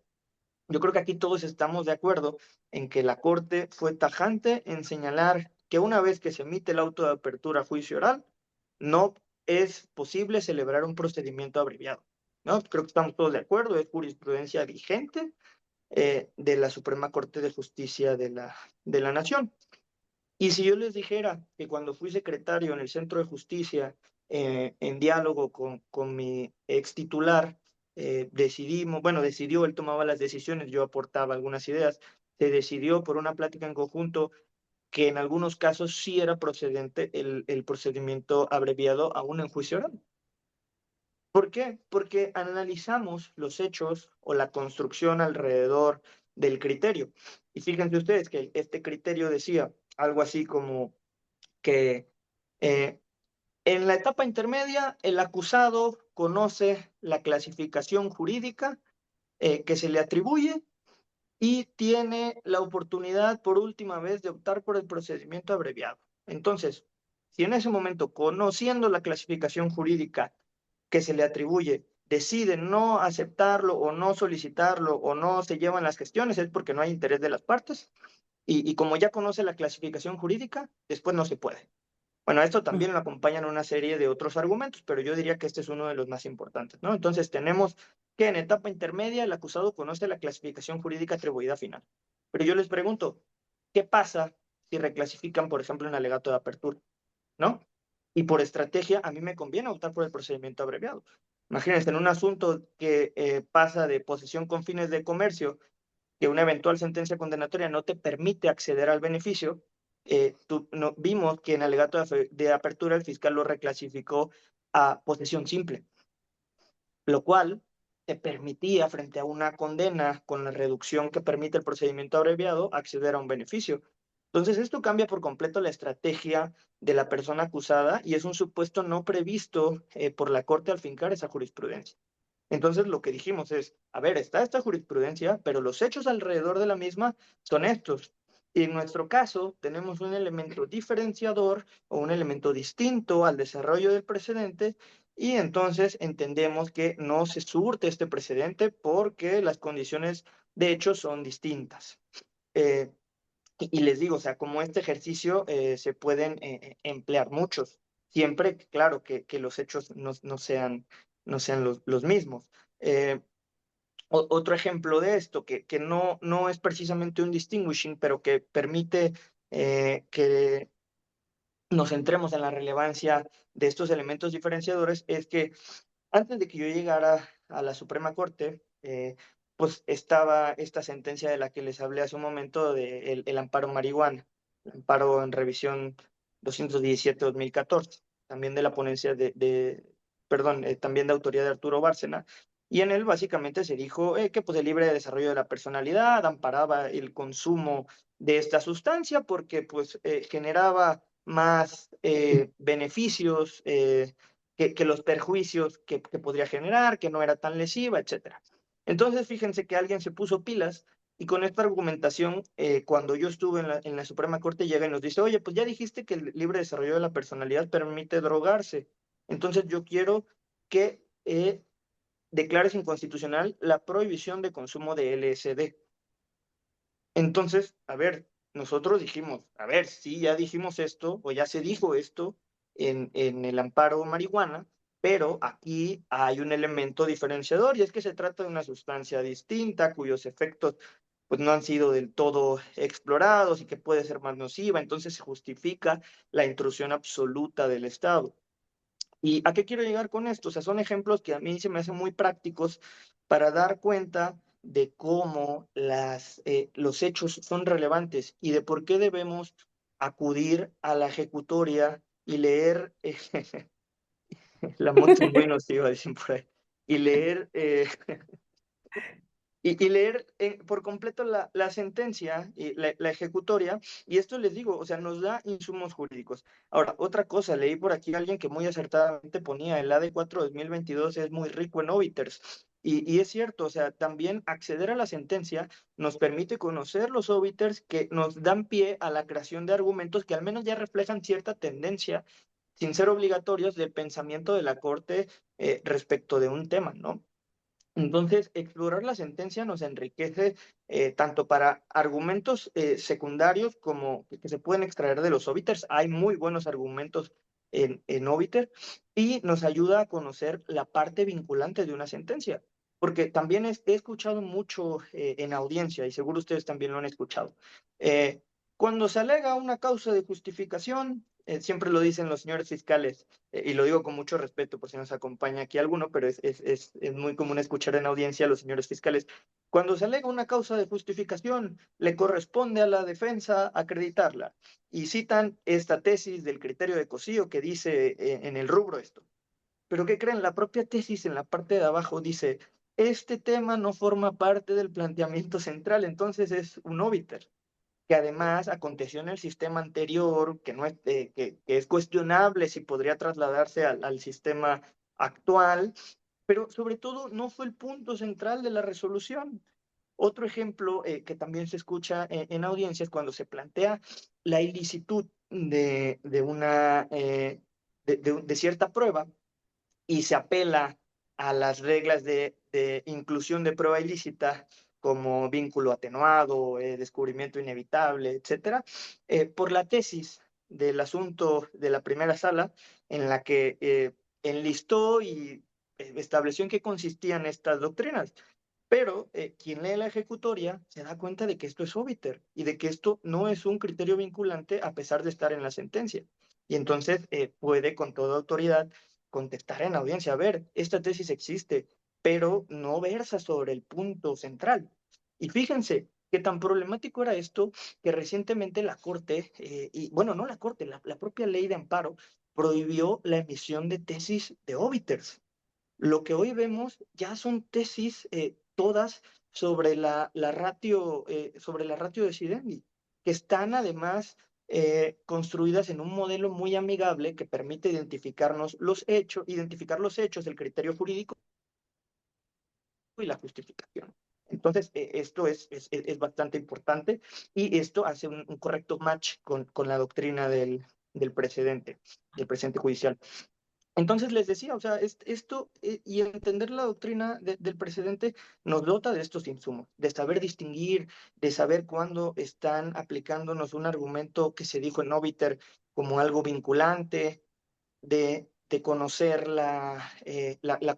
yo creo que aquí todos estamos de acuerdo en que la Corte fue tajante en señalar que una vez que se emite el auto de apertura a juicio oral, no es posible celebrar un procedimiento abreviado, ¿no? Creo que estamos todos de acuerdo, es jurisprudencia vigente de la Suprema Corte de Justicia de la Nación. Y si yo les dijera que cuando fui secretario en el Centro de Justicia, en diálogo con mi ex titular, decidió, él tomaba las decisiones, yo aportaba algunas ideas, se decidió por una plática en conjunto que en algunos casos sí era procedente el procedimiento abreviado aún en juicio oral. ¿Por qué? Porque analizamos los hechos o la construcción alrededor del criterio. Y fíjense ustedes que este criterio decía algo así como que eh, en la etapa intermedia el acusado conoce la clasificación jurídica que se le atribuye y tiene la oportunidad por última vez de optar por el procedimiento abreviado. Entonces, si en ese momento, conociendo la clasificación jurídica que se le atribuye, decide no aceptarlo o no solicitarlo o no se llevan las gestiones, es porque no hay interés de las partes. Y como ya conoce la clasificación jurídica, después no se puede. Bueno, esto también lo acompañan una serie de otros argumentos, pero yo diría que este es uno de los más importantes, ¿no? Entonces tenemos que en etapa intermedia el acusado conoce la clasificación jurídica atribuida final. Pero yo les pregunto, ¿qué pasa si reclasifican, por ejemplo, en alegato de apertura, ¿no? Y por estrategia, a mí me conviene optar por el procedimiento abreviado. Imagínense, en un asunto que pasa de posesión con fines de comercio que una eventual sentencia condenatoria no te permite acceder al beneficio, vimos que en alegato de apertura el fiscal lo reclasificó a posesión simple, lo cual te permitía, frente a una condena con la reducción que permite el procedimiento abreviado, acceder a un beneficio. Entonces, esto cambia por completo la estrategia de la persona acusada y es un supuesto no previsto por la Corte al fincar esa jurisprudencia. Entonces, lo que dijimos es, a ver, está esta jurisprudencia, pero los hechos alrededor de la misma son estos. Y en nuestro caso, tenemos un elemento diferenciador o un elemento distinto al desarrollo del precedente y entonces entendemos que no se surte este precedente porque las condiciones de hecho son distintas. Eh, y les digo, o sea, como este ejercicio se pueden emplear muchos, siempre, claro, que los hechos no sean los mismos. Eh, Otro ejemplo de esto, que no es precisamente un distinguishing, pero que permite que nos centremos en la relevancia de estos elementos diferenciadores, es que antes de que yo llegara a la Suprema Corte, pues estaba esta sentencia de la que les hablé hace un momento de el amparo marihuana, el amparo en revisión 217-2014, también de la ponencia perdón, también de autoría de Arturo Bárcena, y en él básicamente se dijo que pues el libre desarrollo de la personalidad amparaba el consumo de esta sustancia porque pues generaba más beneficios que los perjuicios que podría generar, que no era tan lesiva, etcétera. Entonces, fíjense que alguien se puso pilas y con esta argumentación, cuando yo estuve en la Suprema Corte, llega y nos dice, oye, pues ya dijiste que el libre desarrollo de la personalidad permite drogarse. Entonces, yo quiero que declares inconstitucional la prohibición de consumo de LSD. Entonces, a ver, nosotros dijimos, a ver, sí, ya dijimos esto, o ya se dijo esto en el amparo marihuana, pero aquí hay un elemento diferenciador y es que se trata de una sustancia distinta cuyos efectos pues no han sido del todo explorados y que puede ser más nociva, entonces se justifica la intrusión absoluta del Estado. ¿Y a qué quiero llegar con esto? O sea, son ejemplos que a mí se me hacen muy prácticos para dar cuenta de cómo los hechos son relevantes y de por qué debemos acudir a la ejecutoria y leer, la moto es muy nociva, dicen por ahí, y leer y leer por completo la sentencia, y la ejecutoria, y esto les digo, o sea, nos da insumos jurídicos. Ahora, otra cosa, leí por aquí a alguien que muy acertadamente ponía, el AD4 2022 es muy rico en óbiters, y es cierto, o sea, también acceder a la sentencia nos permite conocer los óbiters que nos dan pie a la creación de argumentos que al menos ya reflejan cierta tendencia, sin ser obligatorios, del pensamiento de la Corte respecto de un tema, ¿no? Entonces, explorar la sentencia nos enriquece tanto para argumentos secundarios como que se pueden extraer de los óbiters. Hay muy buenos argumentos en óbiter y nos ayuda a conocer la parte vinculante de una sentencia. Porque también he escuchado mucho en audiencia y seguro ustedes también lo han escuchado. eh, Cuando se alega una causa de justificación, siempre lo dicen los señores fiscales, y lo digo con mucho respeto por si nos acompaña aquí alguno, pero es muy común escuchar en audiencia a los señores fiscales. Cuando se alega una causa de justificación, le corresponde a la defensa acreditarla. Y citan esta tesis del criterio de Cosío que dice en el rubro esto. Pero ¿qué creen? La propia tesis en la parte de abajo dice, este tema no forma parte del planteamiento central, entonces es un óbiter que además aconteció en el sistema anterior, que, no es, que es cuestionable si podría trasladarse al sistema actual, pero sobre todo no fue el punto central de la resolución. Otro ejemplo que también se escucha en audiencias cuando se plantea la ilicitud de cierta prueba y se apela a las reglas de inclusión de prueba ilícita como vínculo atenuado, descubrimiento inevitable, etcétera, por la tesis del asunto de la primera sala en la que enlistó y estableció en qué consistían estas doctrinas. Pero quien lee la ejecutoria se da cuenta de que esto es óbiter y de que esto no es un criterio vinculante a pesar de estar en la sentencia. Y entonces puede con toda autoridad contestar en audiencia, a ver, esta tesis existe, pero no versa sobre el punto central. Y fíjense qué tan problemático era esto que recientemente la Corte, y bueno, no la Corte, la propia ley de amparo prohibió la emisión de tesis de óbiters. Lo que hoy vemos ya son tesis todas sobre la ratio de Sidendi, que están además construidas en un modelo muy amigable que permite identificar los hechos, el criterio jurídico y la justificación. Entonces, esto es bastante importante y esto hace un correcto match con la doctrina del precedente judicial. Entonces les decía, o sea, esto y entender la doctrina del precedente nos dota de estos insumos, de saber distinguir, de saber cuándo están aplicándonos un argumento que se dijo en Obiter como algo vinculante, de conocer la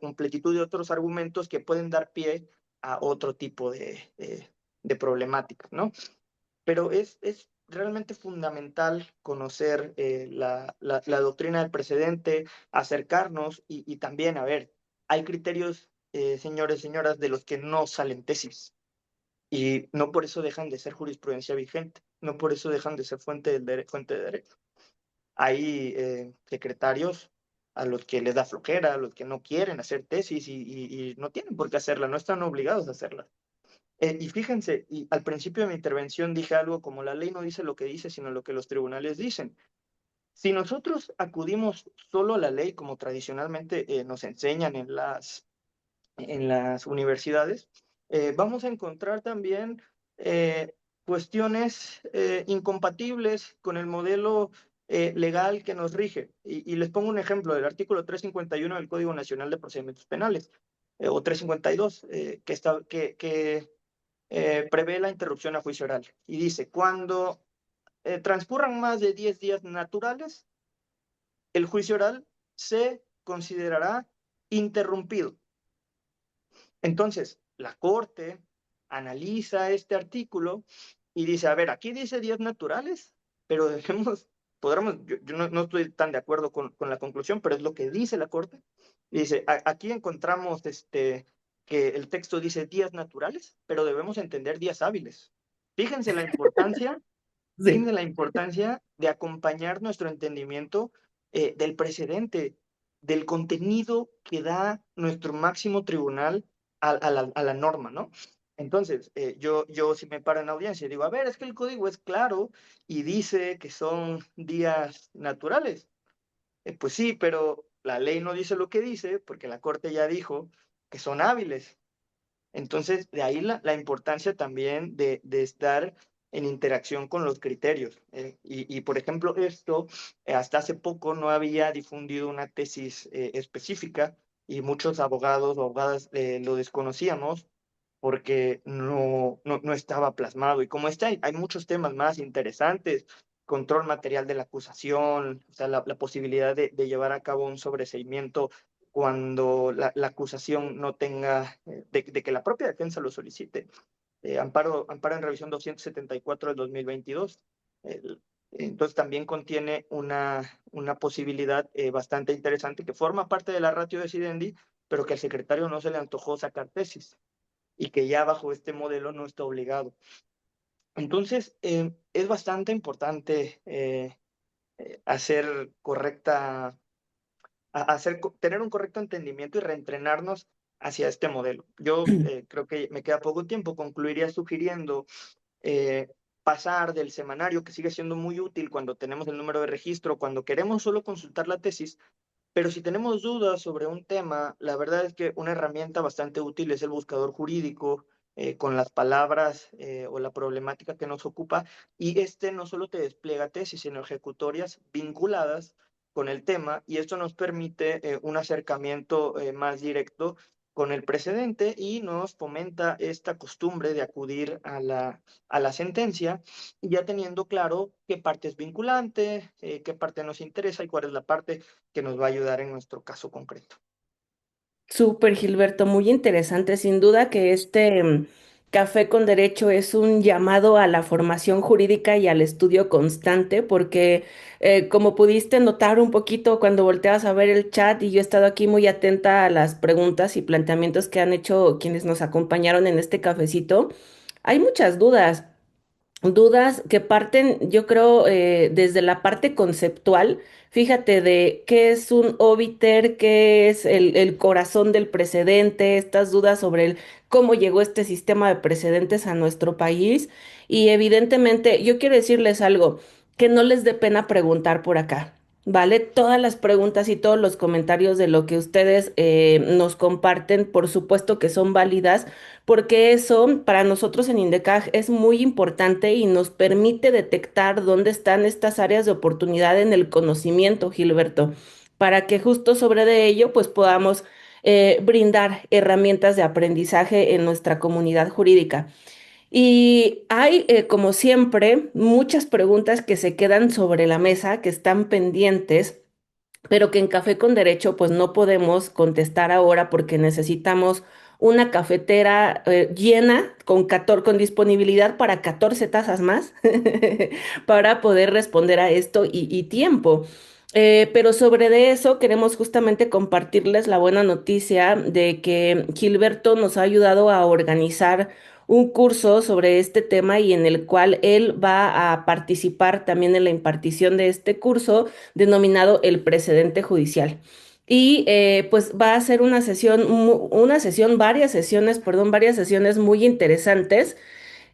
completitud de otros argumentos que pueden dar pie a otro tipo de problemática, ¿no? Pero es realmente fundamental conocer la doctrina del precedente, acercarnos y también, a ver, hay criterios, señores, señoras, de los que no salen tesis y no por eso dejan de ser jurisprudencia vigente, no por eso dejan de ser fuente de derecho. Hay secretarios a los que les da flojera, a los que no quieren hacer tesis y no tienen por qué hacerla, no están obligados a hacerla. Y fíjense, y al principio de mi intervención dije algo como la ley no dice lo que dice, sino lo que los tribunales dicen. Si nosotros acudimos solo a la ley, como tradicionalmente nos enseñan en las universidades, vamos a encontrar también cuestiones incompatibles con el modelo legal que nos rige. Y les pongo un ejemplo del artículo 351 del Código Nacional de Procedimientos Penales, o 352, que prevé la interrupción a juicio oral y dice, cuando transcurran más de 10 días naturales, el juicio oral se considerará interrumpido. Entonces, la Corte analiza este artículo y dice, a ver, aquí dice 10 naturales, pero yo no estoy tan de acuerdo con la conclusión, pero es lo que dice la Corte. Y dice, aquí encontramos que el texto dice días naturales, pero debemos entender días hábiles. Fíjense la importancia Sí. Fíjense la importancia de acompañar nuestro entendimiento del precedente, del contenido que da nuestro máximo tribunal a la norma, ¿no? Entonces, yo si me paro en audiencia y digo, a ver, es que el código es claro y dice que son días naturales. Pues sí, pero la ley no dice lo que dice porque la Corte ya dijo que son hábiles. Entonces, de ahí la importancia también de estar en interacción con los criterios. Por ejemplo, esto hasta hace poco no había difundido una tesis específica y muchos abogados o abogadas lo desconocíamos porque no estaba plasmado. Y como está, hay muchos temas más interesantes, control material de la acusación, o sea, la posibilidad de llevar a cabo un sobreseimiento cuando la acusación no tenga, de que la propia defensa lo solicite. Amparo en revisión 274 del 2022. El, entonces también contiene una posibilidad bastante interesante que forma parte de la ratio de Sidendi, pero que al secretario no se le antojó sacar tesis y que ya bajo este modelo no está obligado. Entonces, es bastante importante hacer correcta tener un correcto entendimiento y reentrenarnos hacia este modelo. Yo creo que me queda poco tiempo, concluiría sugiriendo eh, pasar del semanario, que sigue siendo muy útil cuando tenemos el número de registro, cuando queremos solo consultar la tesis, pero si tenemos dudas sobre un tema, la verdad es que una herramienta bastante útil es el buscador jurídico con las palabras o la problemática que nos ocupa y este no solo te despliega tesis, sino ejecutorias vinculadas con el tema y esto nos permite un acercamiento más directo con el precedente y nos fomenta esta costumbre de acudir a la sentencia ya teniendo claro qué parte es vinculante, qué parte nos interesa y cuál es la parte que nos va a ayudar en nuestro caso concreto. Súper, Gilberto, muy interesante. Sin duda que este Café con Derecho es un llamado a la formación jurídica y al estudio constante, porque como pudiste notar un poquito cuando volteas a ver el chat y yo he estado aquí muy atenta a las preguntas y planteamientos que han hecho quienes nos acompañaron en este cafecito. Hay muchas dudas. Dudas que parten, yo creo, desde la parte conceptual. Fíjate de qué es un óbiter, qué es el corazón del precedente, estas dudas sobre cómo llegó este sistema de precedentes a nuestro país. Y evidentemente, yo quiero decirles algo, que no les dé pena preguntar por acá. ¿Vale? Todas las preguntas y todos los comentarios de lo que ustedes nos comparten, por supuesto que son válidas porque eso para nosotros en INDECAG es muy importante y nos permite detectar dónde están estas áreas de oportunidad en el conocimiento, Gilberto, para que justo sobre de ello pues podamos brindar herramientas de aprendizaje en nuestra comunidad jurídica. Y hay, como siempre, muchas preguntas que se quedan sobre la mesa, que están pendientes pero que en Café con Derecho pues no podemos contestar ahora porque necesitamos una cafetera llena con disponibilidad para 14 tazas más para poder responder a esto y tiempo. Pero sobre de eso queremos justamente compartirles la buena noticia de que Gilberto nos ha ayudado a organizar un curso sobre este tema y en el cual él va a participar también en la impartición de este curso denominado el precedente judicial. Y pues va a ser una sesión, varias sesiones, perdón, varias sesiones muy interesantes.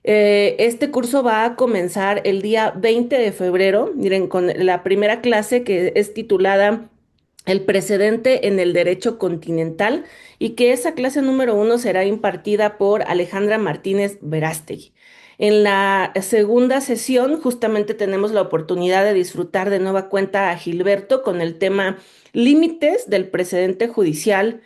Este curso va a comenzar el día 20 de febrero, miren, con la primera clase que es titulada El precedente en el derecho continental y que esa clase número uno será impartida por Alejandra Martínez Verástegui. En la segunda sesión justamente tenemos la oportunidad de disfrutar de nueva cuenta a Gilberto con el tema límites del precedente judicial.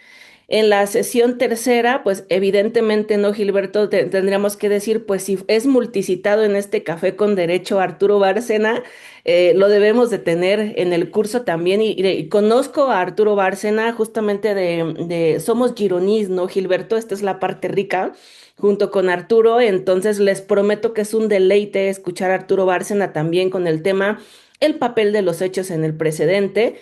En la sesión tercera, pues evidentemente no, Gilberto, tendríamos que decir, pues si es multicitado en este café con derecho Arturo Bárcena, lo debemos de tener en el curso también. Y conozco a Arturo Bárcena justamente Somos Gironís, ¿no, Gilberto? Esta es la parte rica, junto con Arturo, entonces les prometo que es un deleite escuchar a Arturo Bárcena también con el tema el papel de los hechos en el precedente.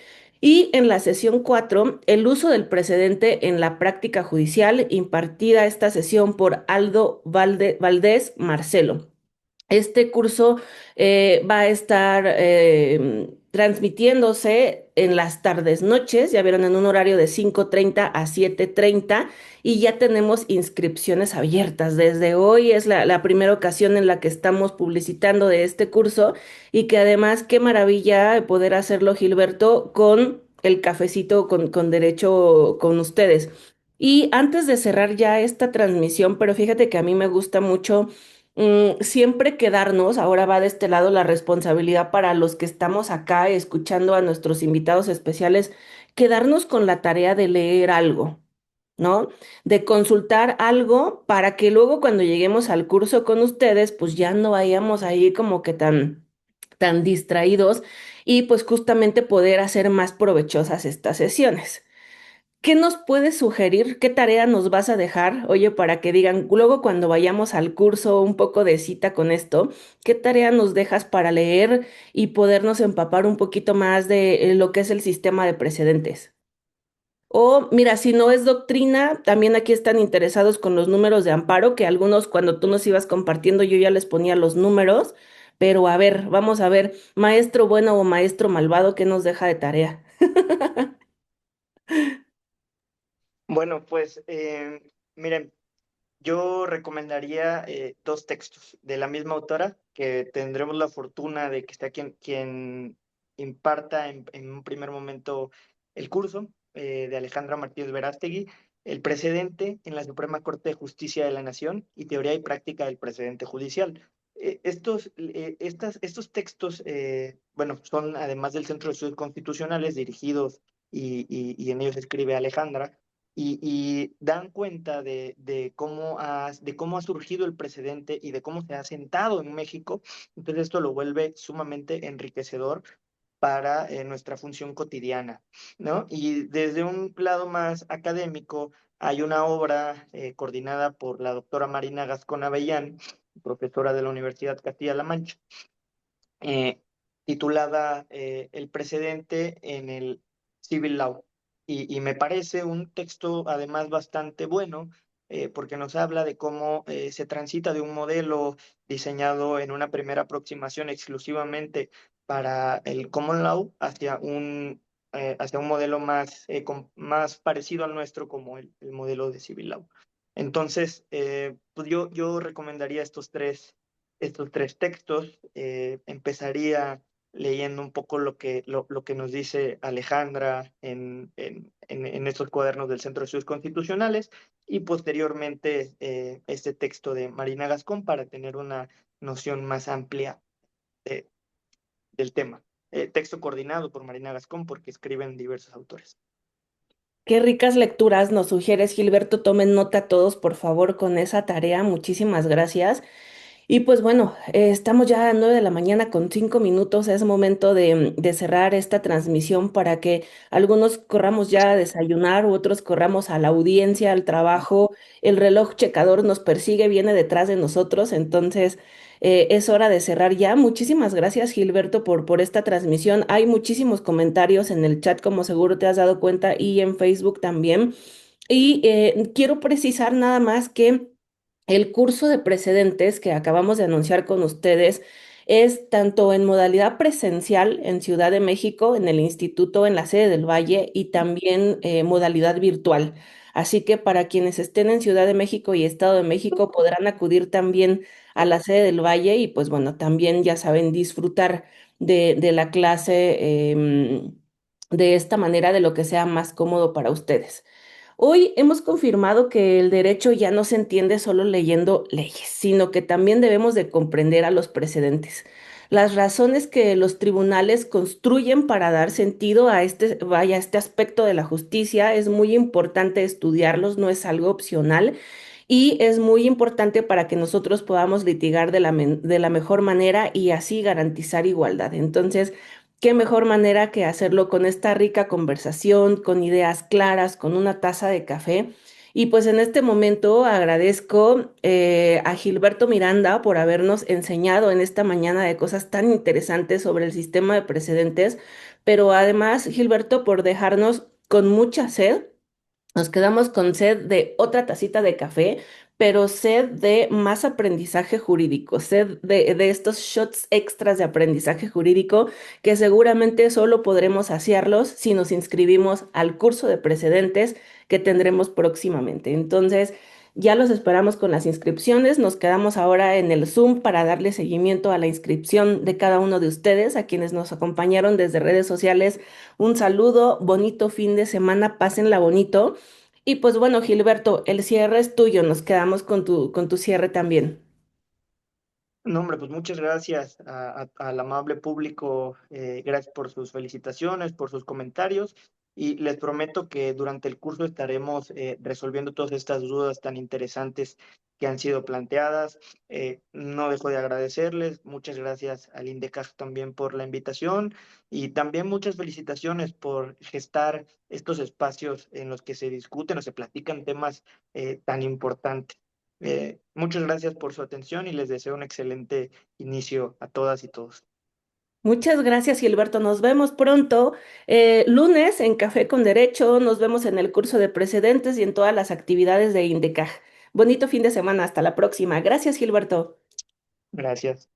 Y en la sesión 4 el uso del precedente en la práctica judicial, impartida esta sesión por Aldo Valdés Marcelo. Este curso va a estar transmitiéndose en las tardes noches, ya vieron, en un horario de 5:30 a 7:30 y ya tenemos inscripciones abiertas. Desde hoy es la primera ocasión en la que estamos publicitando de este curso y que además qué maravilla poder hacerlo, Gilberto, con el cafecito con derecho con ustedes. Y antes de cerrar ya esta transmisión, pero fíjate que a mí me gusta mucho siempre quedarnos, ahora va de este lado la responsabilidad para los que estamos acá escuchando a nuestros invitados especiales, quedarnos con la tarea de leer algo, ¿no? De consultar algo para que luego cuando lleguemos al curso con ustedes, pues ya no vayamos ahí como que tan distraídos y pues justamente poder hacer más provechosas estas sesiones. ¿Qué nos puedes sugerir? ¿Qué tarea nos vas a dejar? Oye, para que digan, luego cuando vayamos al curso, un poco de cita con esto, ¿qué tarea nos dejas para leer y podernos empapar un poquito más de lo que es el sistema de precedentes? O mira, si no es doctrina, también aquí están interesados con los números de amparo, que algunos cuando tú nos ibas compartiendo yo ya les ponía los números, pero a ver, vamos a ver, maestro bueno o maestro malvado, ¿qué nos deja de tarea? Bueno, pues miren, yo recomendaría dos textos de la misma autora, que tendremos la fortuna de que está quien imparta en un primer momento el curso, de Alejandra Martínez Verástegui, El precedente en la Suprema Corte de Justicia de la Nación y teoría y práctica del precedente judicial. Estos textos, bueno, son además del Centro de Estudios Constitucionales dirigidos y en ellos escribe Alejandra y dan cuenta de cómo ha surgido el precedente y de cómo se ha sentado en México. Entonces esto lo vuelve sumamente enriquecedor para nuestra función cotidiana, ¿no? Y desde un lado más académico, hay una obra coordinada por la doctora Marina Gascón Avellán, profesora de la Universidad Castilla-La Mancha, eh, titulada El precedente en el Civil Law. Y me parece un texto además bastante bueno, porque nos habla de cómo se transita de un modelo diseñado en una primera aproximación exclusivamente para el common law hacia un modelo más parecido al nuestro como el modelo de civil law. Entonces, pues yo recomendaría estos tres textos. Empezaría leyendo un poco lo que nos dice Alejandra en estos cuadernos del Centro de Estudios Constitucionales y posteriormente este texto de Marina Gascón para tener una noción más amplia de- del tema. Texto coordinado por Marina Gascón porque escriben diversos autores. Qué ricas lecturas nos sugieres, Gilberto. Tomen nota todos, por favor, con esa tarea. Muchísimas gracias. Y pues bueno, estamos ya a 9 de la mañana con 5 minutos. Es momento de cerrar esta transmisión para que algunos corramos ya a desayunar u otros corramos a la audiencia, al trabajo. El reloj checador nos persigue, viene detrás de nosotros. Entonces, es hora de cerrar ya. Muchísimas gracias, Gilberto, por esta transmisión. Hay muchísimos comentarios en el chat, como seguro te has dado cuenta, y en Facebook también. Y quiero precisar nada más que el curso de precedentes que acabamos de anunciar con ustedes es tanto en modalidad presencial en Ciudad de México, en el instituto, en la sede del Valle, y también modalidad virtual. Así que para quienes estén en Ciudad de México y Estado de México podrán acudir también a la sede del Valle y pues bueno, también ya saben disfrutar de la clase de esta manera, de lo que sea más cómodo para ustedes. Hoy hemos confirmado que el derecho ya no se entiende solo leyendo leyes, sino que también debemos de comprender a los precedentes. Las razones que los tribunales construyen para dar sentido a este aspecto de la justicia es muy importante estudiarlos, no es algo opcional y es muy importante para que nosotros podamos litigar de la mejor manera y así garantizar igualdad. Entonces, qué mejor manera que hacerlo con esta rica conversación, con ideas claras, con una taza de café. Y pues en este momento agradezco a Gilberto Miranda por habernos enseñado en esta mañana de cosas tan interesantes sobre el sistema de precedentes, pero además, Gilberto, por dejarnos con mucha sed. Nos quedamos con sed de otra tacita de café, pero sed de más aprendizaje jurídico, sed de estos shots extras de aprendizaje jurídico que seguramente solo podremos saciarlos si nos inscribimos al curso de precedentes que tendremos próximamente. Entonces, ya los esperamos con las inscripciones. Nos quedamos ahora en el Zoom para darle seguimiento a la inscripción de cada uno de ustedes, a quienes nos acompañaron desde redes sociales. Un saludo, bonito fin de semana, pásenla bonito. Y pues bueno, Gilberto, el cierre es tuyo, nos quedamos con tu cierre también. No, hombre, pues muchas gracias al amable público. Gracias por sus felicitaciones, por sus comentarios. Y les prometo que durante el curso estaremos resolviendo todas estas dudas tan interesantes que han sido planteadas. No dejo de agradecerles. Muchas gracias al INDECAJ también por la invitación y también muchas felicitaciones por gestar estos espacios en los que se discuten o se platican temas tan importantes. Muchas gracias por su atención y les deseo un excelente inicio a todas y todos. Muchas gracias, Gilberto. Nos vemos pronto, lunes en Café con Derecho. Nos vemos en el curso de precedentes y en todas las actividades de INDECAJ. Bonito fin de semana. Hasta la próxima. Gracias, Gilberto. Gracias.